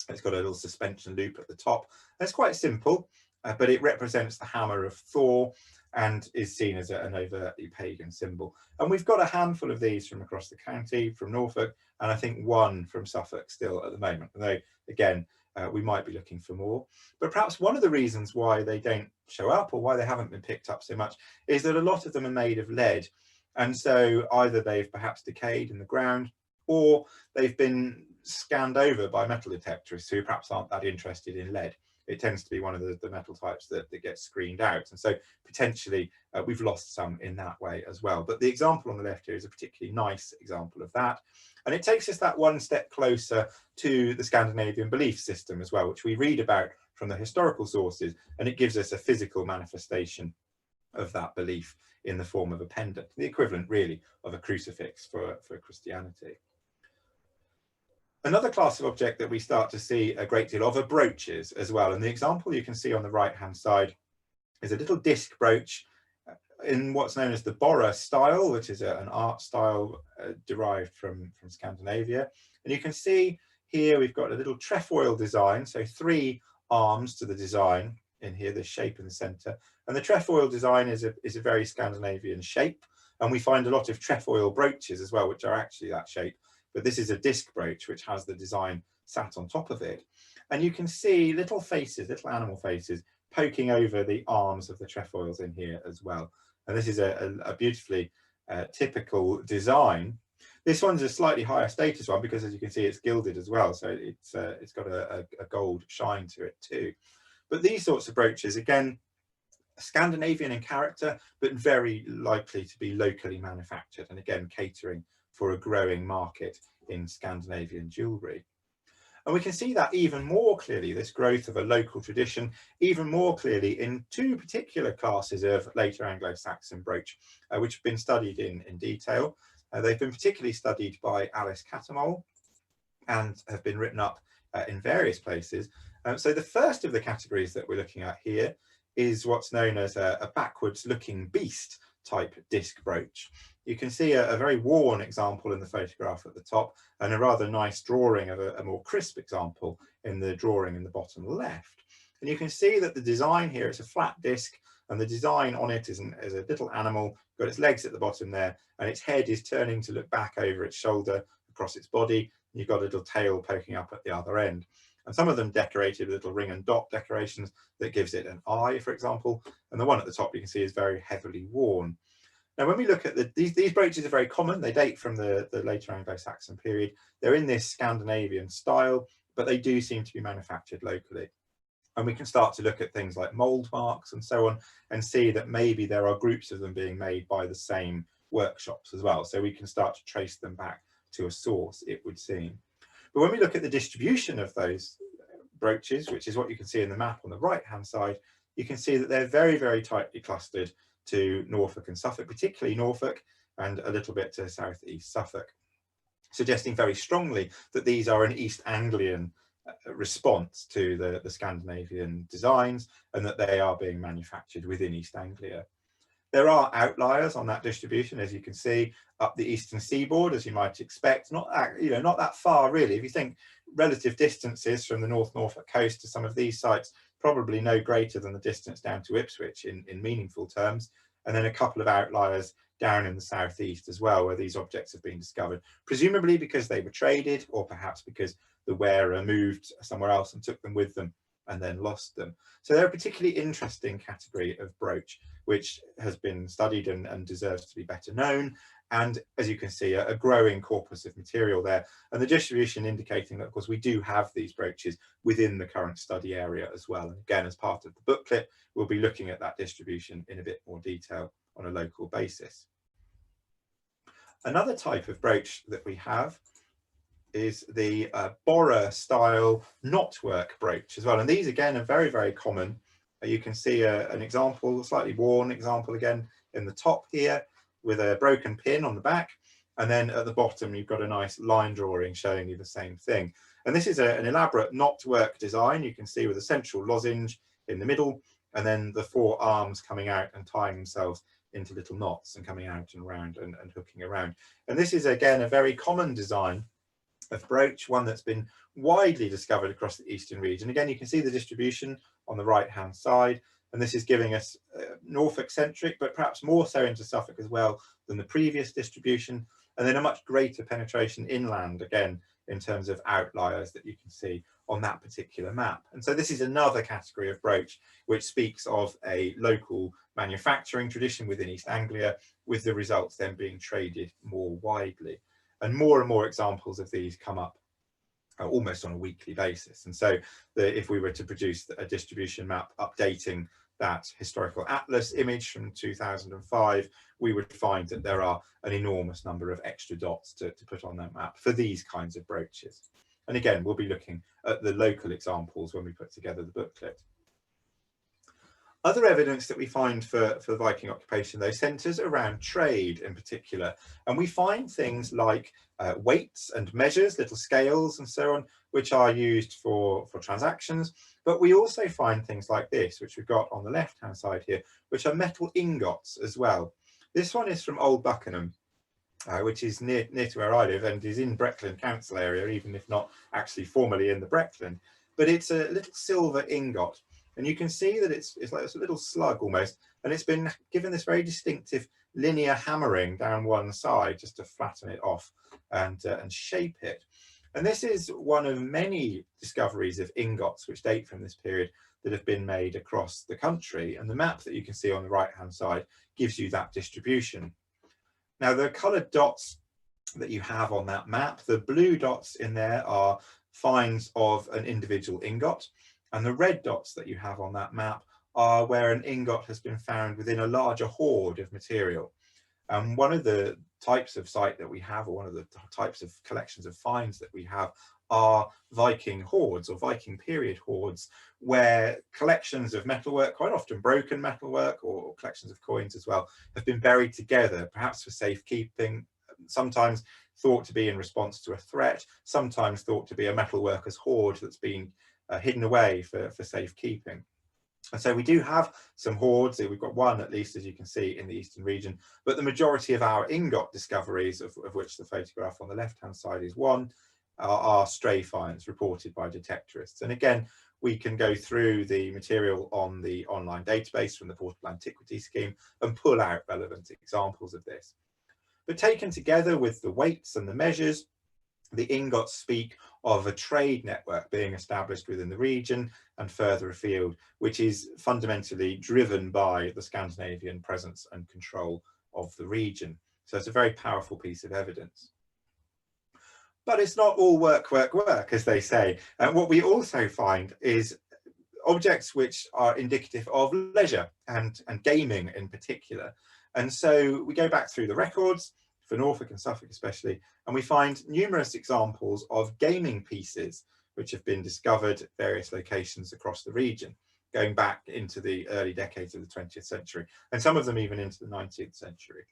It's got a little suspension loop at the top. It's quite simple, but it represents the hammer of Thor and is seen as an overtly pagan symbol. And we've got a handful of these from across the county, from Norfolk, and I think one from Suffolk still at the moment, although again, we might be looking for more. But perhaps one of the reasons why they don't show up or why they haven't been picked up so much is that a lot of them are made of lead. And so either they've perhaps decayed in the ground or they've been scanned over by metal detectorists who perhaps aren't that interested in lead. it tends to be one of the metal types that gets screened out. And so potentially we've lost some in that way as well. But the example on the left here is a particularly nice example of that. And it takes us that one step closer to the Scandinavian belief system as well, which we read about from the historical sources, and it gives us a physical manifestation of that belief in the form of a pendant, the equivalent really of a crucifix for Christianity. Another class of object that we start to see a great deal of are brooches as well. And the example you can see on the right-hand side is a little disc brooch in what's known as the Borra style, which is an art style derived from Scandinavia. And you can see here we've got a little trefoil design, so 3 arms to the design in here, the shape in the center. And the trefoil design is a very Scandinavian shape. And we find a lot of trefoil brooches as well, which are actually that shape. But this is a disc brooch, which has the design sat on top of it. And you can see little faces, little animal faces, poking over the arms of the trefoils in here as well. And this is a beautifully typical design. This one's a slightly higher status one because, as you can see, it's gilded as well. So it's got a gold shine to it too. But these sorts of brooches, again, Scandinavian in character, but very likely to be locally manufactured, and again, catering for a growing market in Scandinavian jewellery. And we can see that even more clearly, this growth of a local tradition, even more clearly in 2 particular classes of later Anglo-Saxon brooch, which have been studied in detail. They've been particularly studied by Alice Cattermole and have been written up in various places. So the first of the categories that we're looking at here is what's known as a backwards looking beast type disc brooch. You can see a very worn example in the photograph at the top, and a rather nice drawing of a more crisp example in the drawing in the bottom left. And you can see that the design here is a flat disc, and the design on it is a little animal, got its legs at the bottom there, and its head is turning to look back over its shoulder across its body. You've got a little tail poking up at the other end. And some of them decorated with little ring and dot decorations that gives it an eye, for example. And the one at the top you can see is very heavily worn. Now, when we look at these brooches are very common. They date from the later Anglo-Saxon period. They're in this Scandinavian style, but they do seem to be manufactured locally. And we can start to look at things like mould marks and so on, and see that maybe there are groups of them being made by the same workshops as well. So we can start to trace them back to a source, it would seem. But when we look at the distribution of those brooches, which is what you can see in the map on the right-hand side, you can see that they're very, very tightly clustered to Norfolk and Suffolk, particularly Norfolk, and a little bit to southeast Suffolk, suggesting very strongly that these are an East Anglian response to the Scandinavian designs, and that they are being manufactured within East Anglia. There are outliers on that distribution, as you can see, up the eastern seaboard, as you might expect. Not that far really. If you think relative distances from the North Norfolk coast to some of these sites, probably no greater than the distance down to Hipswitch in meaningful terms, and then a couple of outliers down in the southeast as well, where these objects have been discovered, presumably because they were traded, or perhaps because the wearer moved somewhere else and took them with them and then lost them. So they're a particularly interesting category of brooch, which has been studied and deserves to be better known. And as you can see, a growing corpus of material there, and the distribution indicating that, of course, we do have these brooches within the current study area as well. And again, as part of the booklet, we'll be looking at that distribution in a bit more detail on a local basis. Another type of brooch that we have is the Borra style knotwork brooch as well. And these again are very, very common. You can see an example, a slightly worn example again in the top here, with a broken pin on the back, and then at the bottom you've got a nice line drawing showing you the same thing. And this is an elaborate knotwork design, you can see, with a central lozenge in the middle, and then the 4 arms coming out and tying themselves into little knots and coming out and around and hooking around. And this is again a very common design of brooch, one that's been widely discovered across the eastern region. Again, you can see the distribution on the right hand side, and this is giving us Norfolk centric, but perhaps more so into Suffolk as well than the previous distribution, and then a much greater penetration inland again in terms of outliers that you can see on that particular map. And so this is another category of brooch which speaks of a local manufacturing tradition within East Anglia, with the results then being traded more widely. And more examples of these come up almost on a weekly basis. And so if we were to produce a distribution map updating that historical atlas image from 2005, we would find that there are an enormous number of extra dots to put on that map for these kinds of brooches. And again, we'll be looking at the local examples when we put together the booklet. Other evidence that we find for the Viking occupation, though, centres around trade in particular. And we find things like weights and measures, little scales and so on, which are used for transactions. But we also find things like this, which we've got on the left-hand side here, which are metal ingots as well. This one is from Old Buckenham, which is near to where I live and is in Breckland Council area, even if not actually formally in the Breckland. But it's a little silver ingot. And you can see that it's like a little slug almost, and it's been given this very distinctive linear hammering down one side just to flatten it off and shape it. And this is one of many discoveries of ingots which date from this period that have been made across the country. And the map that you can see on the right-hand side gives you that distribution. Now, the coloured dots that you have on that map, the blue dots in there are finds of an individual ingot. And the red dots that you have on that map are where an ingot has been found within a larger hoard of material. And one of the types of site that we have, or one of the types of collections of finds that we have, are Viking hoards or Viking period hoards, where collections of metalwork, quite often broken metalwork or collections of coins as well, have been buried together, perhaps for safekeeping, sometimes thought to be in response to a threat, sometimes thought to be a metalworker's hoard that's been hidden away for safekeeping. And so we do have some hoards. We've got one at least, as you can see, in the eastern region, but the majority of our ingot discoveries, of which the photograph on the left hand side is one, are stray finds reported by detectorists. And again, we can go through the material on the online database from the Portable Antiquity Scheme and pull out relevant examples of this. But taken together with the weights and the measures, the ingots speak of a trade network being established within the region and further afield, which is fundamentally driven by the Scandinavian presence and control of the region. So it's a very powerful piece of evidence. But it's not all work, work, work, as they say. And what we also find is objects which are indicative of leisure and gaming in particular. And so we go back through the records, for Norfolk and Suffolk especially, and we find numerous examples of gaming pieces which have been discovered at various locations across the region, going back into the early decades of the 20th century, and some of them even into the 19th century.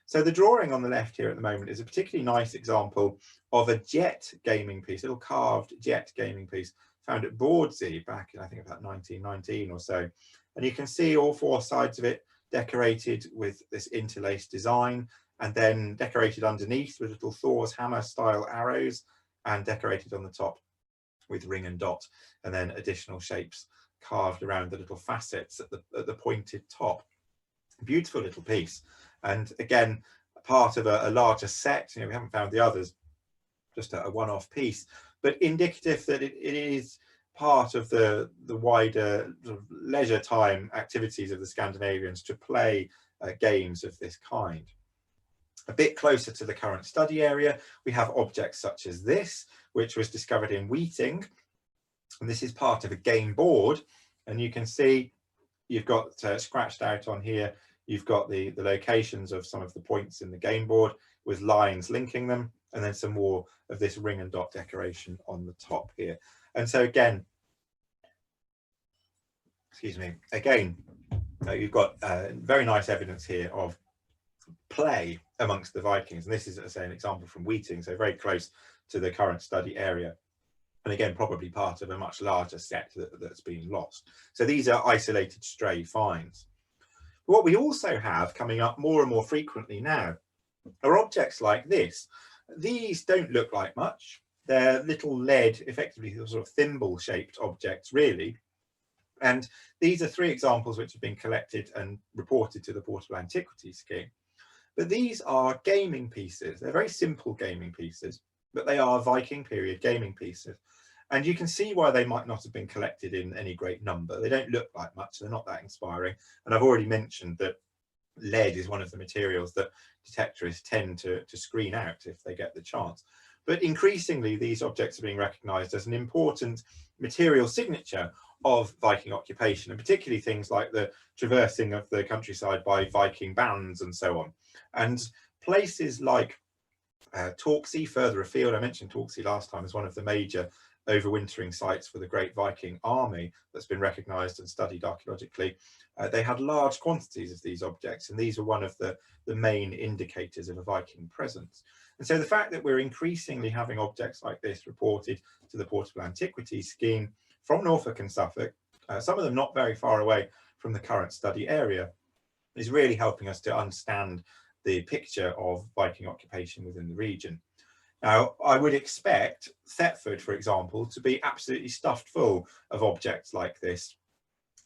So the drawing on the left here at the moment is a particularly nice example of a jet gaming piece, a little carved jet gaming piece found at Bordsey back in, I think, about 1919 or so. And you can see all four sides of it decorated with this interlaced design, and then decorated underneath with little Thor's hammer style arrows, and decorated on the top with ring and dot, and then additional shapes carved around the little facets at the pointed top. Beautiful little piece, and again part of a larger set. You know, we haven't found the others, just a one-off piece, but indicative that it is part of the wider sort of leisure time activities of the Scandinavians to play games of this kind. A bit closer to the current study area, we have objects such as this, which was discovered in Wheating, and this is part of a game board. And you can see you've got scratched out on here, you've got the locations of some of the points in the game board with lines linking them, and then some more of this ring and dot decoration on the top here. And so again, excuse me, again, you've got very nice evidence here of play amongst the Vikings, and this is, as I say, an example from Wheating, so very close to the current study area, and again probably part of a much larger set that's been lost. So these are isolated stray finds. What we also have coming up more and more frequently now are objects like this. These don't look like much. They're little lead, effectively sort of thimble shaped objects really. And these are three examples which have been collected and reported to the Portable Antiquities Scheme. But these are gaming pieces. They're very simple gaming pieces, but they are Viking period gaming pieces. And you can see why they might not have been collected in any great number. They don't look like much, they're not that inspiring. And I've already mentioned that lead is one of the materials that detectorists tend to screen out if they get the chance. But increasingly, these objects are being recognised as an important material signature of Viking occupation, and particularly things like the traversing of the countryside by Viking bands and so on. And places like Torksey, further afield, I mentioned Torksey last time, as one of the major overwintering sites for the Great Viking Army that's been recognised and studied archaeologically. They had large quantities of these objects, and these were one of the main indicators of a Viking presence. And so the fact that we're increasingly having objects like this reported to the Portable Antiquities scheme from Norfolk and Suffolk, some of them not very far away from the current study area, is really helping us to understand the picture of Viking occupation within the region. Now, I would expect Thetford, for example, to be absolutely stuffed full of objects like this.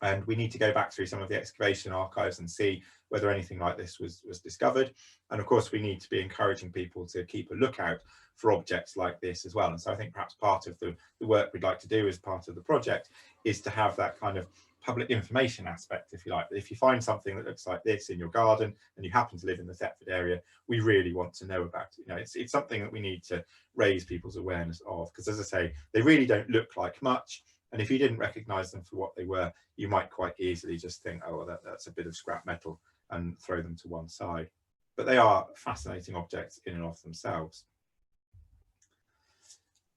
And we need to go back through some of the excavation archives and see whether anything like this was discovered. And of course, we need to be encouraging people to keep a lookout for objects like this as well. And so I think perhaps part of the work we'd like to do as part of the project is to have that kind of public information aspect, if you like. If you find something that looks like this in your garden and you happen to live in the Thetford area, we really want to know about it. You know, it's something that we need to raise people's awareness of, because as I say, they really don't look like much. And if you didn't recognise them for what they were, you might quite easily just think, oh, well, that's a bit of scrap metal, and throw them to one side. But they are fascinating objects in and of themselves.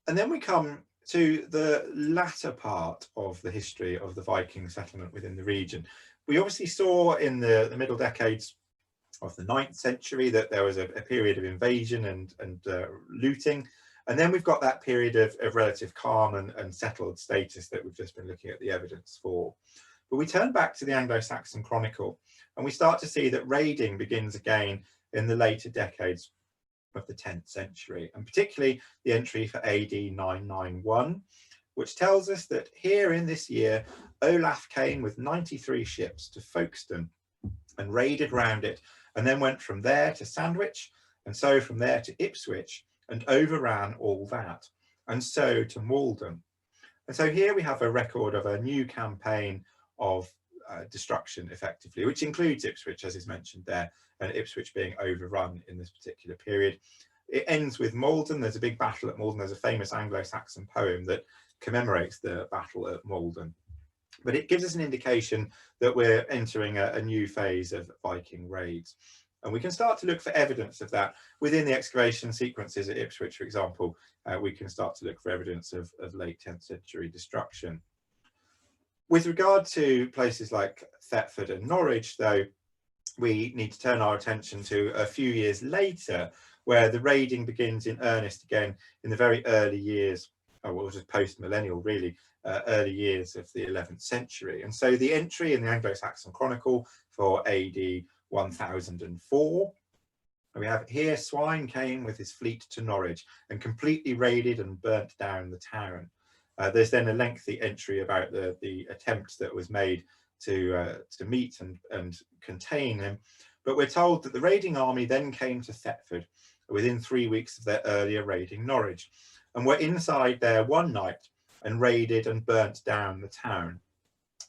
And then we come to the latter part of the history of the Viking settlement within the region. We obviously saw in the middle decades of the 9th century that there was a period of invasion and looting. And then we've got that period of relative calm and settled status that we've just been looking at the evidence for. But we turn back to the Anglo-Saxon Chronicle and we start to see that raiding begins again in the later decades of the 10th century, and particularly the entry for AD 991, which tells us that here in this year, Olaf came with 93 ships to Folkestone and raided round it, and then went from there to Sandwich, and so from there to Ipswich, and overran all that, and so to Malden. And so here we have a record of a new campaign of destruction, effectively, which includes Ipswich, as is mentioned there, and Ipswich being overrun in this particular period. It ends with Malden. There's a big battle at Malden. There's a famous Anglo-Saxon poem that commemorates the battle at Malden. But it gives us an indication that we're entering a new phase of Viking raids. And we can start to look for evidence of that within the excavation sequences at Ipswich, for example. We can start to look for evidence of late 10th century destruction. With regard to places like Thetford and Norwich, though, we need to turn our attention to a few years later, where the raiding begins in earnest again in the very early years, well, just post-millennial, really, early years of the 11th century. And so the entry in the Anglo-Saxon Chronicle for AD 1004, we have here, Swine came with his fleet to Norwich and completely raided and burnt down the town. There's then a lengthy entry about the attempt that was made to meet and contain him. But we're told that the raiding army then came to Thetford within 3 weeks of their earlier raiding Norwich, and were inside there one night and raided and burnt down the town.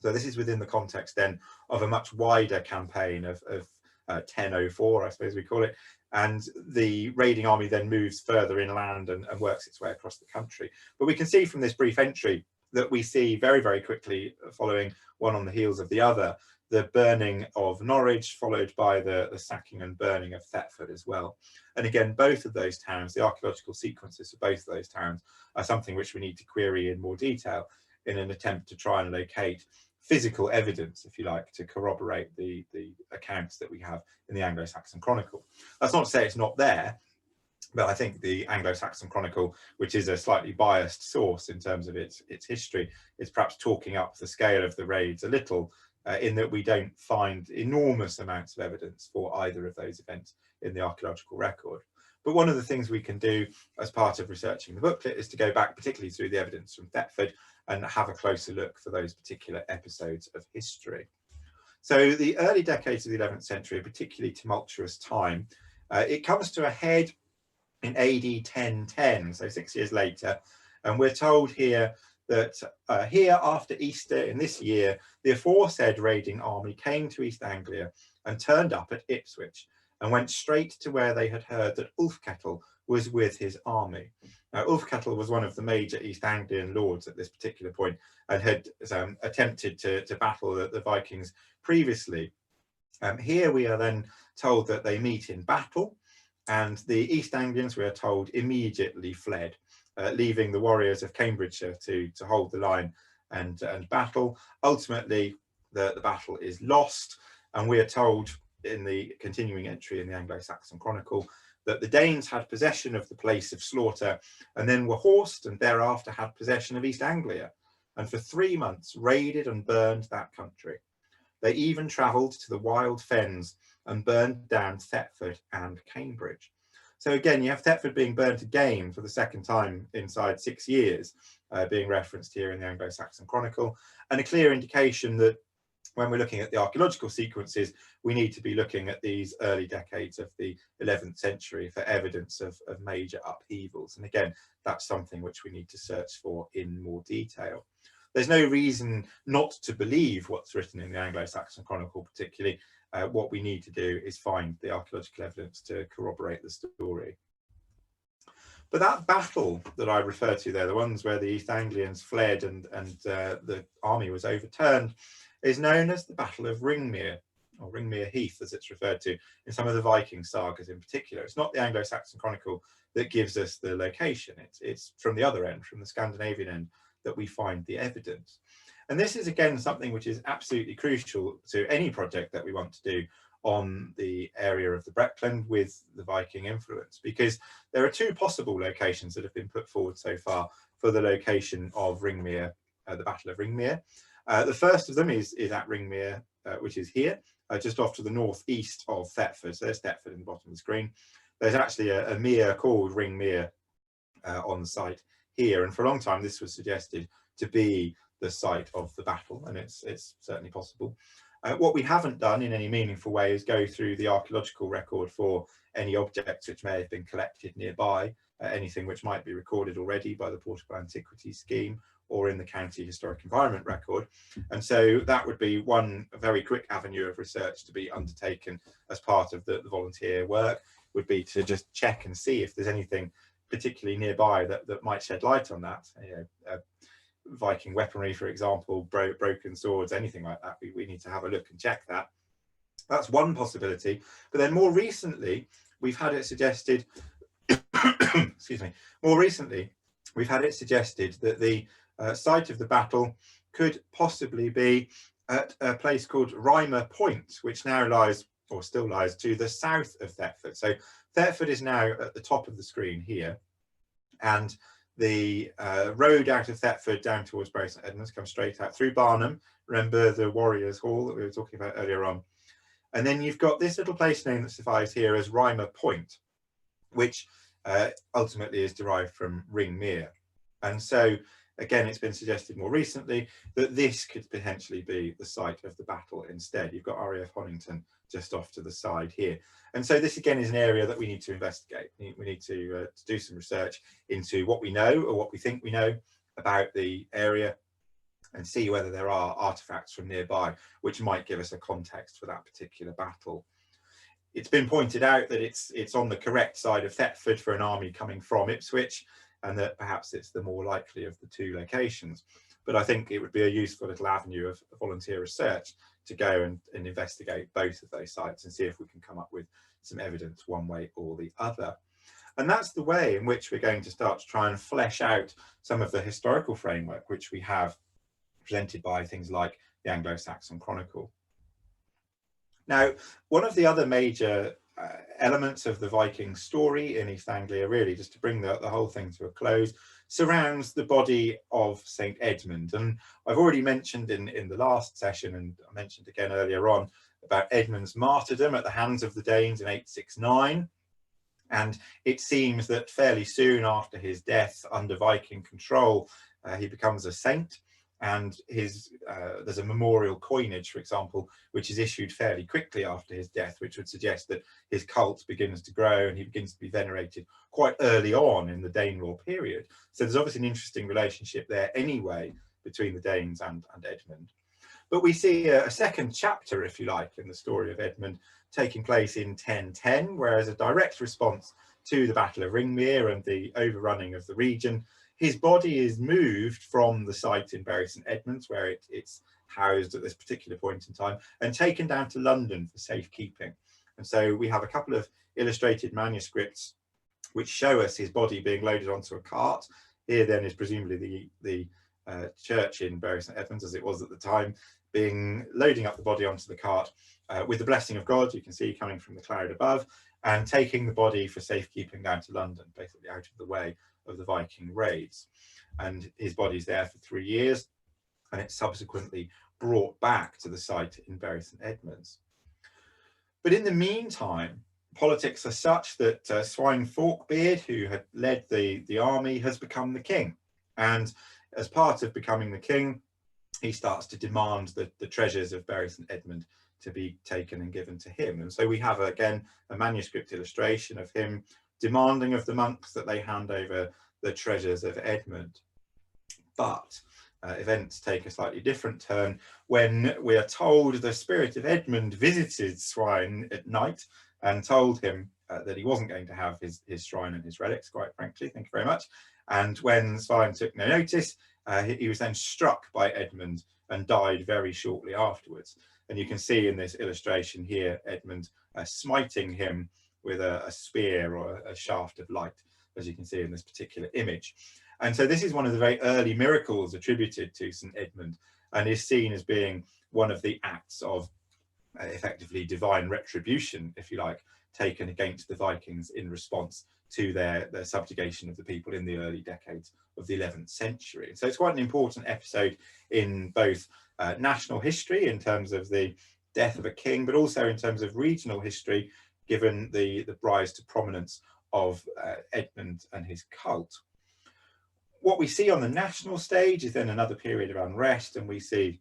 So this is within the context then of a much wider campaign of 1004, I suppose we call it. And the raiding army then moves further inland and works its way across the country. But we can see from this brief entry that we see very, very quickly, following one on the heels of the other, the burning of Norwich, followed by the sacking and burning of Thetford as well. And again, both of those towns, the archaeological sequences of both of those towns, are something which we need to query in more detail in an attempt to try and locate physical evidence, if you like, to corroborate the accounts that we have in the Anglo-Saxon Chronicle. That's not to say it's not there, but I think the Anglo-Saxon Chronicle, which is a slightly biased source in terms of its history, is perhaps talking up the scale of the raids a little, in that we don't find enormous amounts of evidence for either of those events in the archaeological record. But one of the things we can do as part of researching the booklet is to go back, particularly through the evidence from Thetford, and have a closer look for those particular episodes of history. So the early decades of the 11th century, a particularly tumultuous time. It comes to a head in AD 1010, so 6 years later, and we're told here that here after Easter in this year, the aforesaid raiding army came to East Anglia and turned up at Ipswich, and went straight to where they had heard that Ulfkettel was with his army. Now, Ulfkattel was one of the major East Anglian lords at this particular point and had attempted to battle the Vikings previously. Here we are then told that they meet in battle, and the East Anglians, we are told, immediately fled, leaving the warriors of Cambridgeshire to hold the line and battle. Ultimately, the battle is lost, and we are told in the continuing entry in the Anglo-Saxon Chronicle that the Danes had possession of the place of slaughter and then were horsed, and thereafter had possession of East Anglia, and for 3 months raided and burned that country. They even travelled to the wild fens and burned down Thetford and Cambridge. So again, you have Thetford being burnt again for the second time inside 6 years, being referenced here in the Anglo-Saxon Chronicle, and a clear indication that when we're looking at the archaeological sequences, we need to be looking at these early decades of the 11th century for evidence of major upheavals. And again, that's something which we need to search for in more detail. There's no reason not to believe what's written in the Anglo-Saxon Chronicle particularly. What we need to do is find the archaeological evidence to corroborate the story. But that battle that I referred to there, the ones where the East Anglians fled and the army was overturned, is known as the Battle of Ringmere, or Ringmere Heath as it's referred to in some of the Viking sagas in particular. It's not the Anglo-Saxon Chronicle that gives us the location. It's from the other end, from the Scandinavian end, that we find the evidence. And this is again something which is absolutely crucial to any project that we want to do on the area of the Breckland with the Viking influence, because there are 2 possible locations that have been put forward so far for the location of Ringmere, the Battle of Ringmere. The first of them is at Ringmere, which is here, just off to the northeast of Thetford. So there's Thetford in the bottom of the screen. There's actually a mere called Ringmere on the site here, and for a long time this was suggested to be the site of the battle, and it's certainly possible. What we haven't done in any meaningful way is go through the archaeological record for any objects which may have been collected nearby, anything which might be recorded already by the Portable Antiquities Scheme or in the County Historic Environment Record. And so that would be one very quick avenue of research to be undertaken as part of the volunteer work, would be to just check and see if there's anything particularly nearby that might shed light on that. You know, Viking weaponry, for example, broken swords, anything like that. We need to have a look and check that. That's one possibility. But then more recently, we've had it suggested, excuse me, more recently, we've had it suggested that the site of the battle could possibly be at a place called Reimer Point, which now lies, or still lies, to the south of Thetford. So Thetford is now at the top of the screen here, and the road out of Thetford down towards Bury St Edmunds comes straight out through Barnham. Remember the Warriors Hall that we were talking about earlier on. And then you've got this little place name that survives here as Reimer Point, which ultimately is derived from Ringmere. And so, again, it's been suggested more recently that this could potentially be the site of the battle instead. You've got RAF Honington just off to the side here. And so this, again, is an area that we need to investigate. We need to do some research into what we know or what we think we know about the area and see whether there are artefacts from nearby which might give us a context for that particular battle. It's been pointed out that it's on the correct side of Thetford for an army coming from Ipswich, and that perhaps it's the more likely of the 2 locations. But I think it would be a useful little avenue of volunteer research to go and investigate both of those sites and see if we can come up with some evidence one way or the other. And that's the way in which we're going to start to try and flesh out some of the historical framework which we have presented by things like the Anglo-Saxon Chronicle. Now, one of the other major elements of the Viking story in East Anglia, really, just to bring the whole thing to a close, surrounds the body of St Edmund. And I've already mentioned in the last session, and I mentioned again earlier on, about Edmund's martyrdom at the hands of the Danes in 869. And it seems that fairly soon after his death, under Viking control, he becomes a saint. And there's a memorial coinage, for example, which is issued fairly quickly after his death, which would suggest that his cult begins to grow and he begins to be venerated quite early on in the Dane Law period. So there's obviously an interesting relationship there anyway between the Danes and Edmund. But we see a second chapter, if you like, in the story of Edmund taking place in 1010, where as a direct response to the Battle of Ringmere and the overrunning of the region, his body is moved from the site in Bury St Edmunds, where it's housed at this particular point in time, and taken down to London for safekeeping. And so we have a couple of illustrated manuscripts which show us his body being loaded onto a cart. Here then is presumably the church in Bury St Edmunds, as it was at the time, loading up the body onto the cart with the blessing of God, you can see coming from the cloud above, and taking the body for safekeeping down to London, basically out of the way of the Viking raids. And his body's there for 3 years, and it's subsequently brought back to the site in Bury St Edmunds. But in the meantime, politics are such that Swine Forkbeard, who had led the army, has become the king. And as part of becoming the king, he starts to demand the treasures of Bury St Edmund to be taken and given to him. And so we have, again, a manuscript illustration of him demanding of the monks that they hand over the treasures of Edmund. But events take a slightly different turn when we are told the spirit of Edmund visited Swine at night and told him that he wasn't going to have his shrine and his relics, quite frankly, thank you very much. And when Swine took no notice, he was then struck by Edmund and died very shortly afterwards. And you can see in this illustration here, Edmund smiting him with a spear or a shaft of light, as you can see in this particular image. And so this is one of the very early miracles attributed to St Edmund, and is seen as being one of the acts of effectively divine retribution, if you like, taken against the Vikings in response to their subjugation of the people in the early decades of the 11th century. So it's quite an important episode in both national history in terms of the death of a king, but also in terms of regional history, given the rise to prominence of Edmund and his cult. What we see on the national stage is then another period of unrest, and we see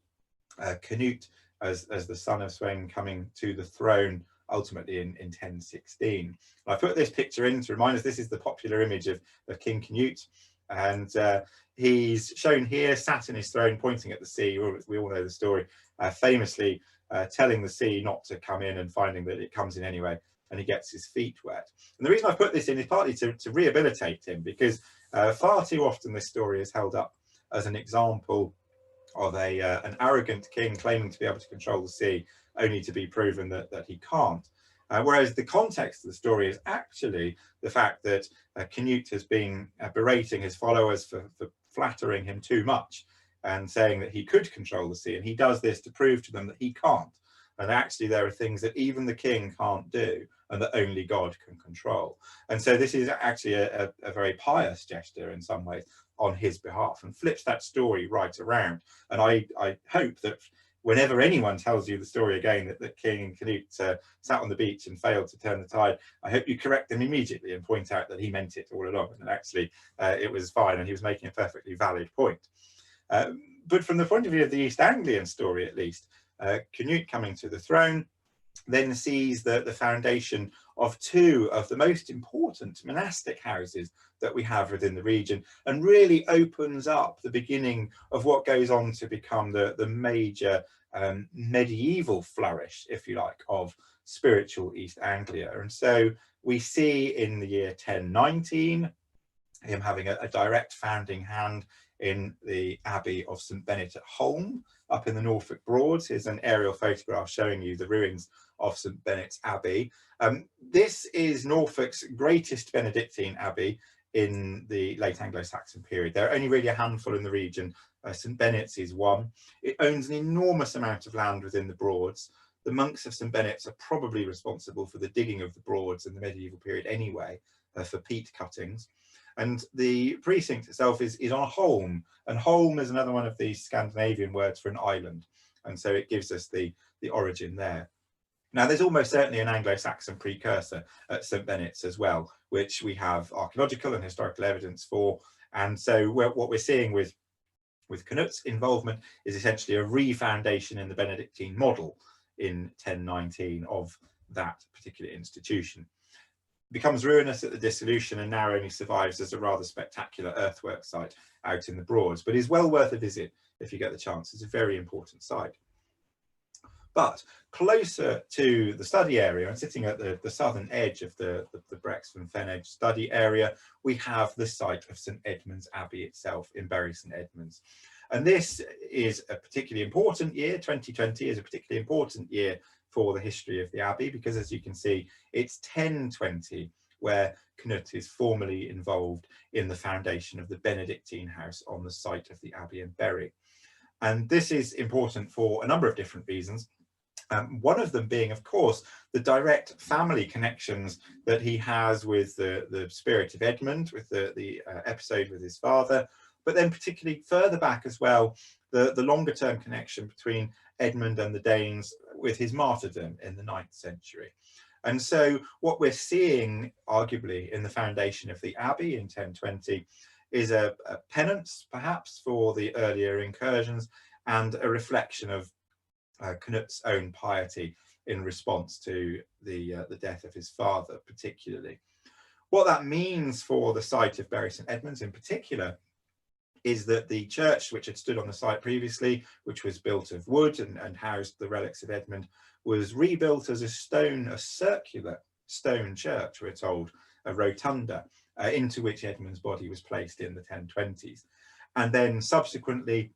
Canute as the son of Sweyn coming to the throne ultimately in 1016. I put this picture in to remind us this is the popular image of King Canute, and he's shown here sat in his throne pointing at the sea. We all know the story, famously telling the sea not to come in and finding that it comes in anyway, and he gets his feet wet. And the reason I put this in is partly to rehabilitate him, because far too often this story is held up as an example of an arrogant king claiming to be able to control the sea, only to be proven that he can't. Whereas the context of the story is actually the fact that Canute has been berating his followers for flattering him too much and saying that he could control the sea, and he does this to prove to them that he can't. And actually there are things that even the king can't do and that only God can control. And so this is actually a very pious gesture in some ways on his behalf, and flips that story right around. And I hope that whenever anyone tells you the story again that King Canute sat on the beach and failed to turn the tide, I hope you correct them immediately and point out that he meant it all along, and actually it was fine and he was making a perfectly valid point. But from the point of view of the East Anglian story, at least, Canute coming to the throne then sees the foundation of two of the most important monastic houses that we have within the region, and really opens up the beginning of what goes on to become the major medieval flourish, if you like, of spiritual East Anglia. And so we see in the year 1019 him having a direct founding hand in the Abbey of St Bennet at Holme, up in the Norfolk Broads. Here's an aerial photograph showing you the ruins of St Benet's Abbey. This is Norfolk's greatest Benedictine abbey in the late Anglo-Saxon period. There are only really a handful in the region. St Benet's is one. It owns an enormous amount of land within the Broads. The monks of St Benet's are probably responsible for the digging of the Broads in the medieval period anyway, for peat cuttings. And the precinct itself is on Holme, and Holme is another one of these Scandinavian words for an island, and so it gives us the origin there. Now there's almost certainly an Anglo-Saxon precursor at St Benet's as well, which we have archaeological and historical evidence for, and so what we're seeing with Canute's involvement is essentially a refoundation in the Benedictine model in 1019 of that particular institution. Becomes ruinous at the dissolution and now only survives as a rather spectacular earthwork site out in the Broads, but is well worth a visit if you get the chance. It's a very important site. But closer to the study area and sitting at the southern edge of the Brecks Fen Edge study area, we have the site of St Edmund's Abbey itself in Bury St Edmunds. And this is a particularly important year. 2020 is a particularly important year for the history of the Abbey, because as you can see, it's 1020 where Knut is formally involved in the foundation of the Benedictine house on the site of the Abbey in Bury. And this is important for a number of different reasons. One of them being, of course, the direct family connections that he has with the spirit of Edmund, with the episode with his father, but then particularly further back as well, the longer term connection between Edmund and the Danes with his martyrdom in the 9th century. And so what we're seeing, arguably, in the foundation of the Abbey in 1020 is a penance, perhaps, for the earlier incursions, and a reflection of Knut's own piety in response to the death of his father, particularly. What that means for the site of Bury St Edmunds in particular is that the church which had stood on the site previously, which was built of wood and housed the relics of Edmund, was rebuilt as a circular stone church, we're told, a rotunda, into which Edmund's body was placed in the 1020s. And then subsequently,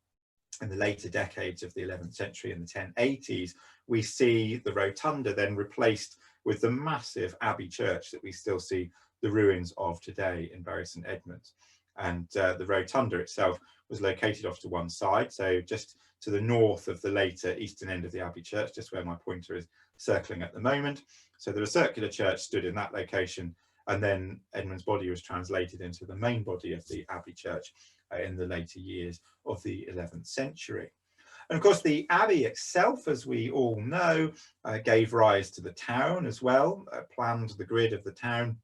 in the later decades of the 11th century, in the 1080s, we see the rotunda then replaced with the massive abbey church that we still see the ruins of today in Bury St Edmunds. And the rotunda itself was located off to one side, so just to the north of the later eastern end of the abbey church, just where my pointer is circling at the moment. So the circular church stood in that location, and then Edmund's body was translated into the main body of the abbey church in the later years of the 11th century. And of course, the abbey itself, as we all know, gave rise to the town as well, planned the grid of the town,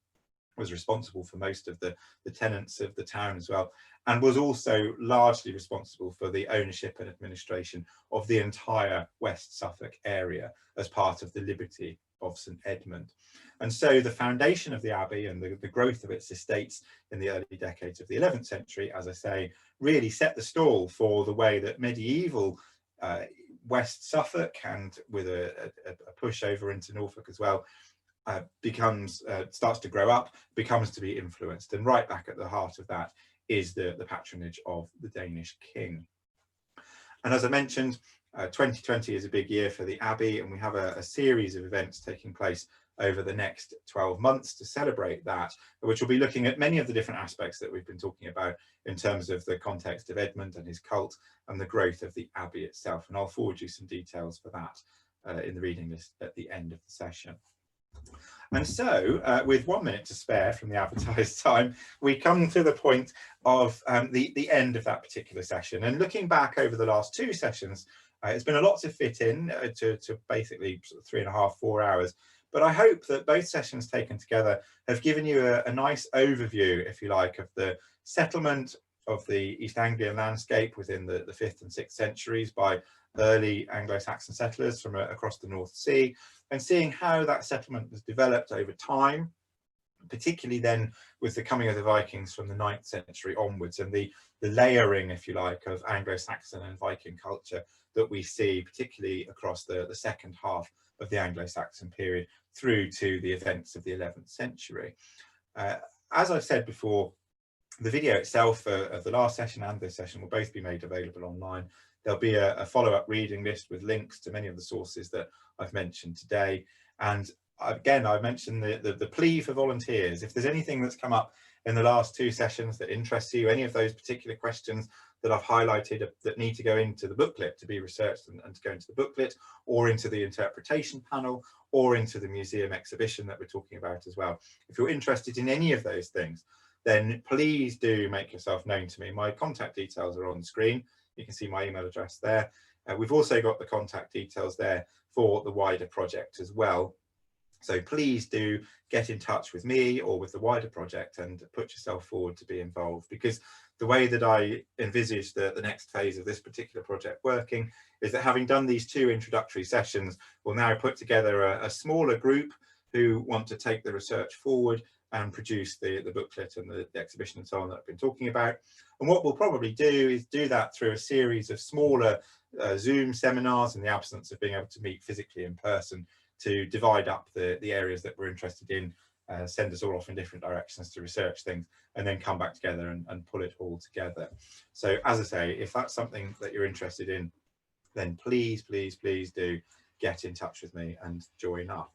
was responsible for most of the tenants of the town as well, and was also largely responsible for the ownership and administration of the entire West Suffolk area as part of the liberty of St Edmund. And so the foundation of the abbey and the growth of its estates in the early decades of the 11th century, as I say, really set the stall for the way that medieval West Suffolk, and with a push over into Norfolk as well, starts to grow up, becomes to be influenced. And right back at the heart of that is the patronage of the Danish king. And as I mentioned, 2020 is a big year for the Abbey, and we have a series of events taking place over the next 12 months to celebrate that, which will be looking at many of the different aspects that we've been talking about in terms of the context of Edmund and his cult and the growth of the Abbey itself. And I'll forward you some details for that in the reading list at the end of the session. And so, with 1 minute to spare from the advertised time, we come to the point of the end of that particular session. And looking back over the last 2 sessions, it's been a lot to fit in to basically sort of 3.5, 4 hours. But I hope that both sessions taken together have given you a nice overview, if you like, of the settlement of the East Anglian landscape within the 5th and 6th centuries by early Anglo-Saxon settlers from across the North Sea, and seeing how that settlement has developed over time, particularly then with the coming of the Vikings from the 9th century onwards, and the layering, if you like, of Anglo-Saxon and Viking culture that we see, particularly across the second half of the Anglo-Saxon period through to the events of the 11th century. As I've said before, the video itself of the last session and this session will both be made available online. There'll be a follow-up reading list with links to many of the sources that I've mentioned today. And again, I mentioned the plea for volunteers. If there's anything that's come up in the last 2 sessions that interests you, any of those particular questions that I've highlighted that need to go into the booklet to be researched and to go into the booklet, or into the interpretation panel, or into the museum exhibition that we're talking about as well. If you're interested in any of those things, then please do make yourself known to me. My contact details are on the screen. You can see my email address there. We've also got the contact details there for the wider project as well. So please do get in touch with me or with the wider project and put yourself forward to be involved, because the way that I envisage the next phase of this particular project working is that, having done these 2 introductory sessions, we'll now put together a smaller group who want to take the research forward and produce the booklet and the exhibition and so on that I've been talking about. And what we'll probably do is do that through a series of smaller Zoom seminars in the absence of being able to meet physically in person, to divide up the areas that we're interested in, send us all off in different directions to research things, and then come back together and pull it all together. So as I say, if that's something that you're interested in, then please do get in touch with me and join up.